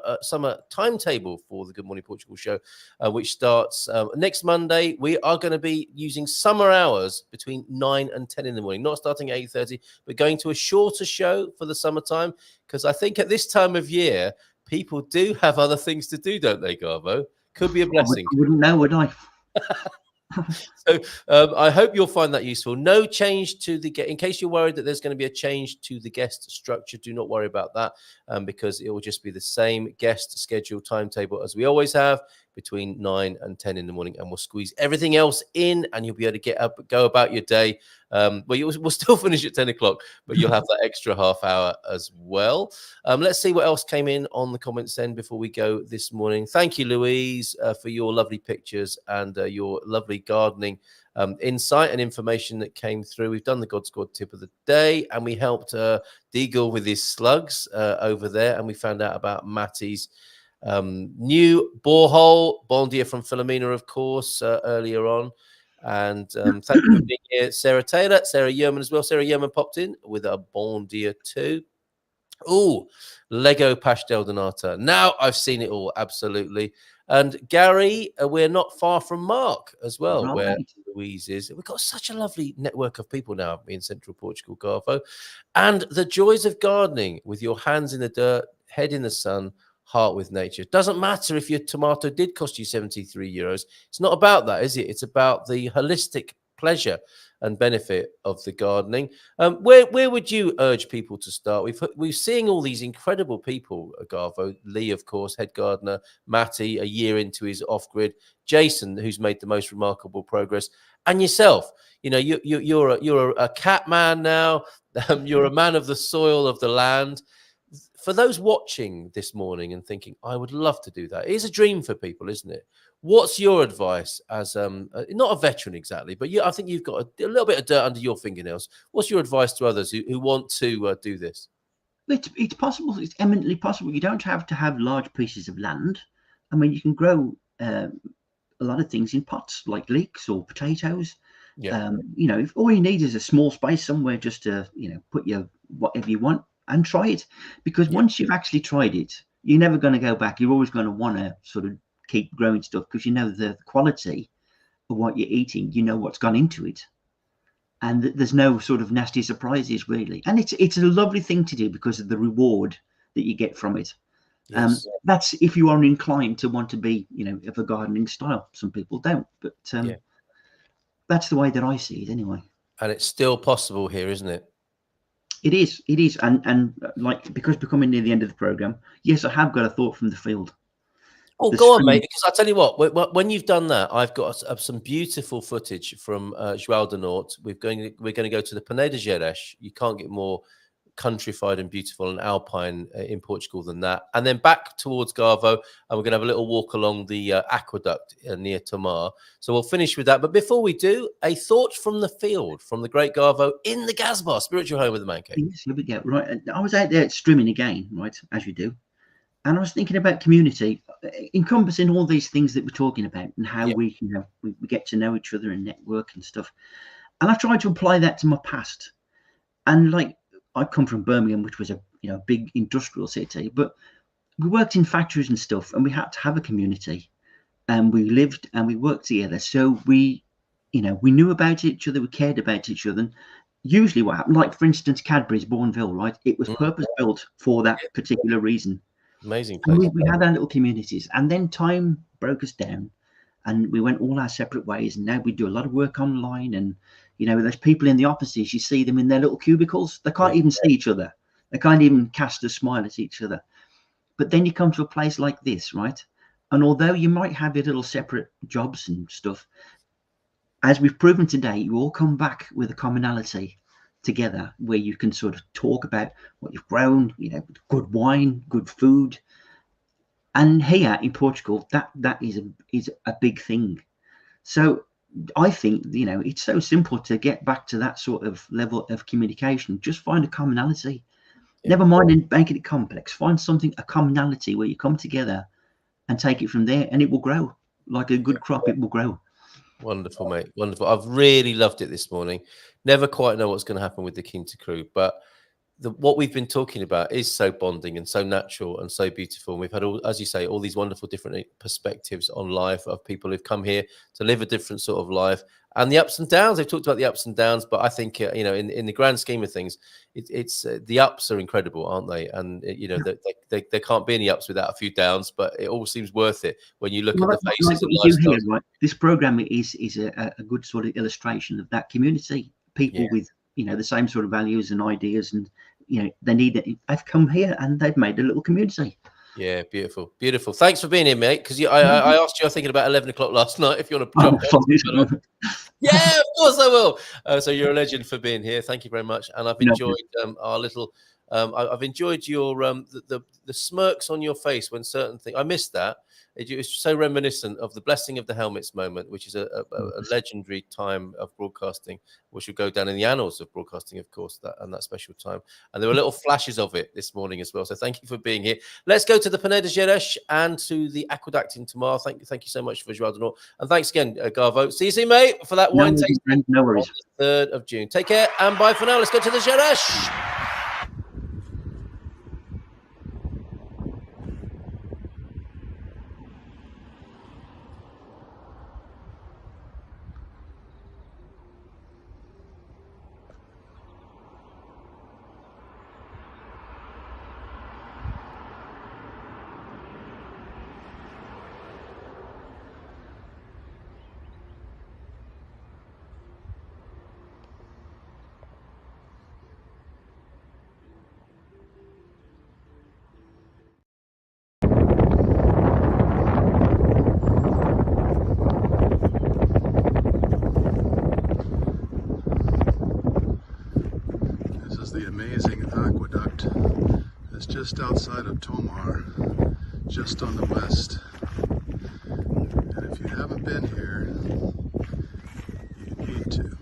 timetable for the Good Morning Portugal show, which starts next Monday. We are going to be using summer hours between 9 and 10 in the morning, not starting at 8:30, but going to a shorter show for the summertime, because I think at this time of year, people do have other things to do, don't they, Garvo? Could be a blessing. I wouldn't know, would I? So I hope you'll find that useful. No change to in case you're worried that there's going to be a change to the guest structure, do not worry about that, because it will just be the same guest schedule timetable as we always have, between 9 and 10 in the morning, and we'll squeeze everything else in, and you'll be able to get up, go about your day. We'll still finish at 10 o'clock, but you'll have that extra half hour as well. Let's see what else came in on the comments then before we go this morning. Thank you, Louise, for your lovely pictures and your lovely gardening insight and information that came through. We've done the God Squad tip of the day, and we helped Deagle with his slugs over there, and we found out about Matty's new borehole. Bon dia from Philomena, of course, earlier on. And thank you for being here, Sarah Taylor, Sarah Yeoman as well. Sarah Yeoman popped in with a bon dia too. Oh, Lego pastel de nata. Now I've seen it all, absolutely. And Gary, we're not far from Mark as well, right, where Louise is. We've got such a lovely network of people now in Central Portugal, Garvo. And the joys of gardening with your hands in the dirt, head in the sun, heart with nature. Doesn't matter if your tomato did cost you €73. It's not about that, is it? It's about the holistic pleasure and benefit of the gardening. Where would you urge people to start? We're seeing all these incredible people, Garvo, Lee, of course, head gardener, Matty, a year into his off-grid, Jason, who's made the most remarkable progress, and yourself. You know, you're a cat man now. You're a man of the soil, of the land. for those watching this morning and thinking, I would love to do that. It is a dream for people, isn't it? What's your advice as not a veteran exactly, but I think you've got a little bit of dirt under your fingernails. What's your advice to others who want to do this? It's possible. It's eminently possible. You don't have to have large pieces of land. I mean, you can grow a lot of things in pots, like leeks or potatoes. Yeah. If all you need is a small space somewhere just to, put your whatever you want and try it. Because once you've actually tried it, you're never going to go back. You're always going to want to sort of keep growing stuff because you know the quality of what you're eating. You know what's gone into it, and there's no sort of nasty surprises really. And it's a lovely thing to do because of the reward that you get from it. Yes. That's if you are inclined to want to be, of a gardening style. Some people don't, but that's the way that I see it anyway. And it's still possible here, isn't it? It is, and like, because we're coming near the end of the program, yes, I have got a thought from the field. Oh, go on, mate. Because I tell you what, when you've done that, I've got some beautiful footage from João de Norte. We're going to go to the Peneda Gerês. You can't get more countrified and beautiful and alpine in Portugal than that. And then back towards Garvo, and we're going to have a little walk along the aqueduct near Tomar. So we'll finish with that. But before we do, a thought from the field, from the great Garvo in the gas bar, spiritual home of the man cave. Yes, here we go. Right, I was out there streaming again, right, as you do. And I was thinking about community, encompassing all these things that we're talking about and how we get to know each other and network and stuff. And I've tried to apply that to my past. And like, I come from Birmingham, which was a big industrial city, but we worked in factories and stuff, and we had to have a community, and we lived and we worked together. So we knew about each other, we cared about each other. And usually what happened, like for instance, Cadbury's Bourneville, right? It was purpose built for that particular reason. Amazing place. We had our little communities, and then time broke us down, and we went all our separate ways. And now we do a lot of work online, and there's people in the offices. You see them in their little cubicles. They can't even see each other. They can't even cast a smile at each other. But then you come to a place like this, right? And although you might have your little separate jobs and stuff, as we've proven today, you all come back with a commonality together where you can sort of talk about what you've grown, good wine, good food. And here in Portugal, that is a big thing. So I think, it's so simple to get back to that sort of level of communication. Just find a commonality. Never mind in making it complex. Find a commonality where you come together and take it from there, and it will grow. Like a good crop, it will grow. Wonderful, mate. Wonderful. I've really loved it this morning. Never quite know what's going to happen with the Quinta crew, but what we've been talking about is so bonding and so natural and so beautiful. And we've had, as you say, all these wonderful different perspectives on life of people who've come here to live a different sort of life, and the ups and downs. They've talked about the ups and downs, but I think in the grand scheme of things, it's the ups are incredible, aren't they? And there can't be any ups without a few downs, but it all seems worth it when you look at the faces of lifestyles. Right? This program is a good sort of illustration of that community. People with the same sort of values and ideas, and they need it. They've come here and they've made a little community. Yeah, beautiful, beautiful. Thanks for being here, mate. Because I asked you, I think at about 11 o'clock last night, if you want to jump on. Yeah, of course I will. So you're a legend for being here. Thank you very much. And I've enjoyed our little. I've enjoyed your the smirks on your face when certain things. I missed that. It was so reminiscent of the blessing of the helmets moment, which is a legendary time of broadcasting, which will go down in the annals of broadcasting, of course, that special time. And there were little flashes of it this morning as well. So thank you for being here. Let's go to the Peneda Gerês and to the aqueduct in Tomar. Thank you so much for João de Norte. And thanks again, Garvo. See you soon, mate, for that wine tasting. No worries. On the 3rd of June. Take care and bye for now. Let's go to the Gerês. just outside of Tomar, just on the west. And if you haven't been here, you need to.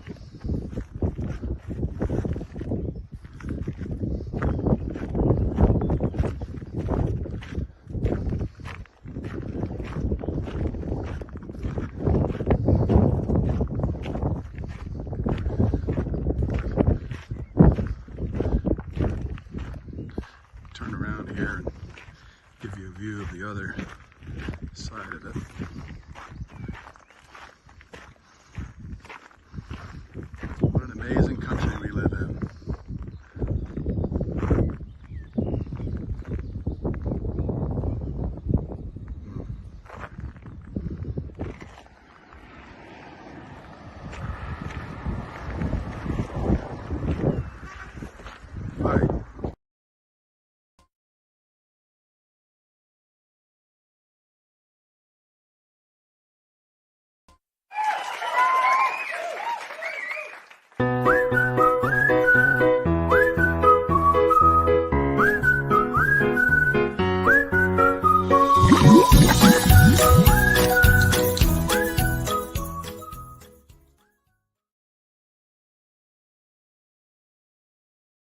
Turn around here and give you a view of the other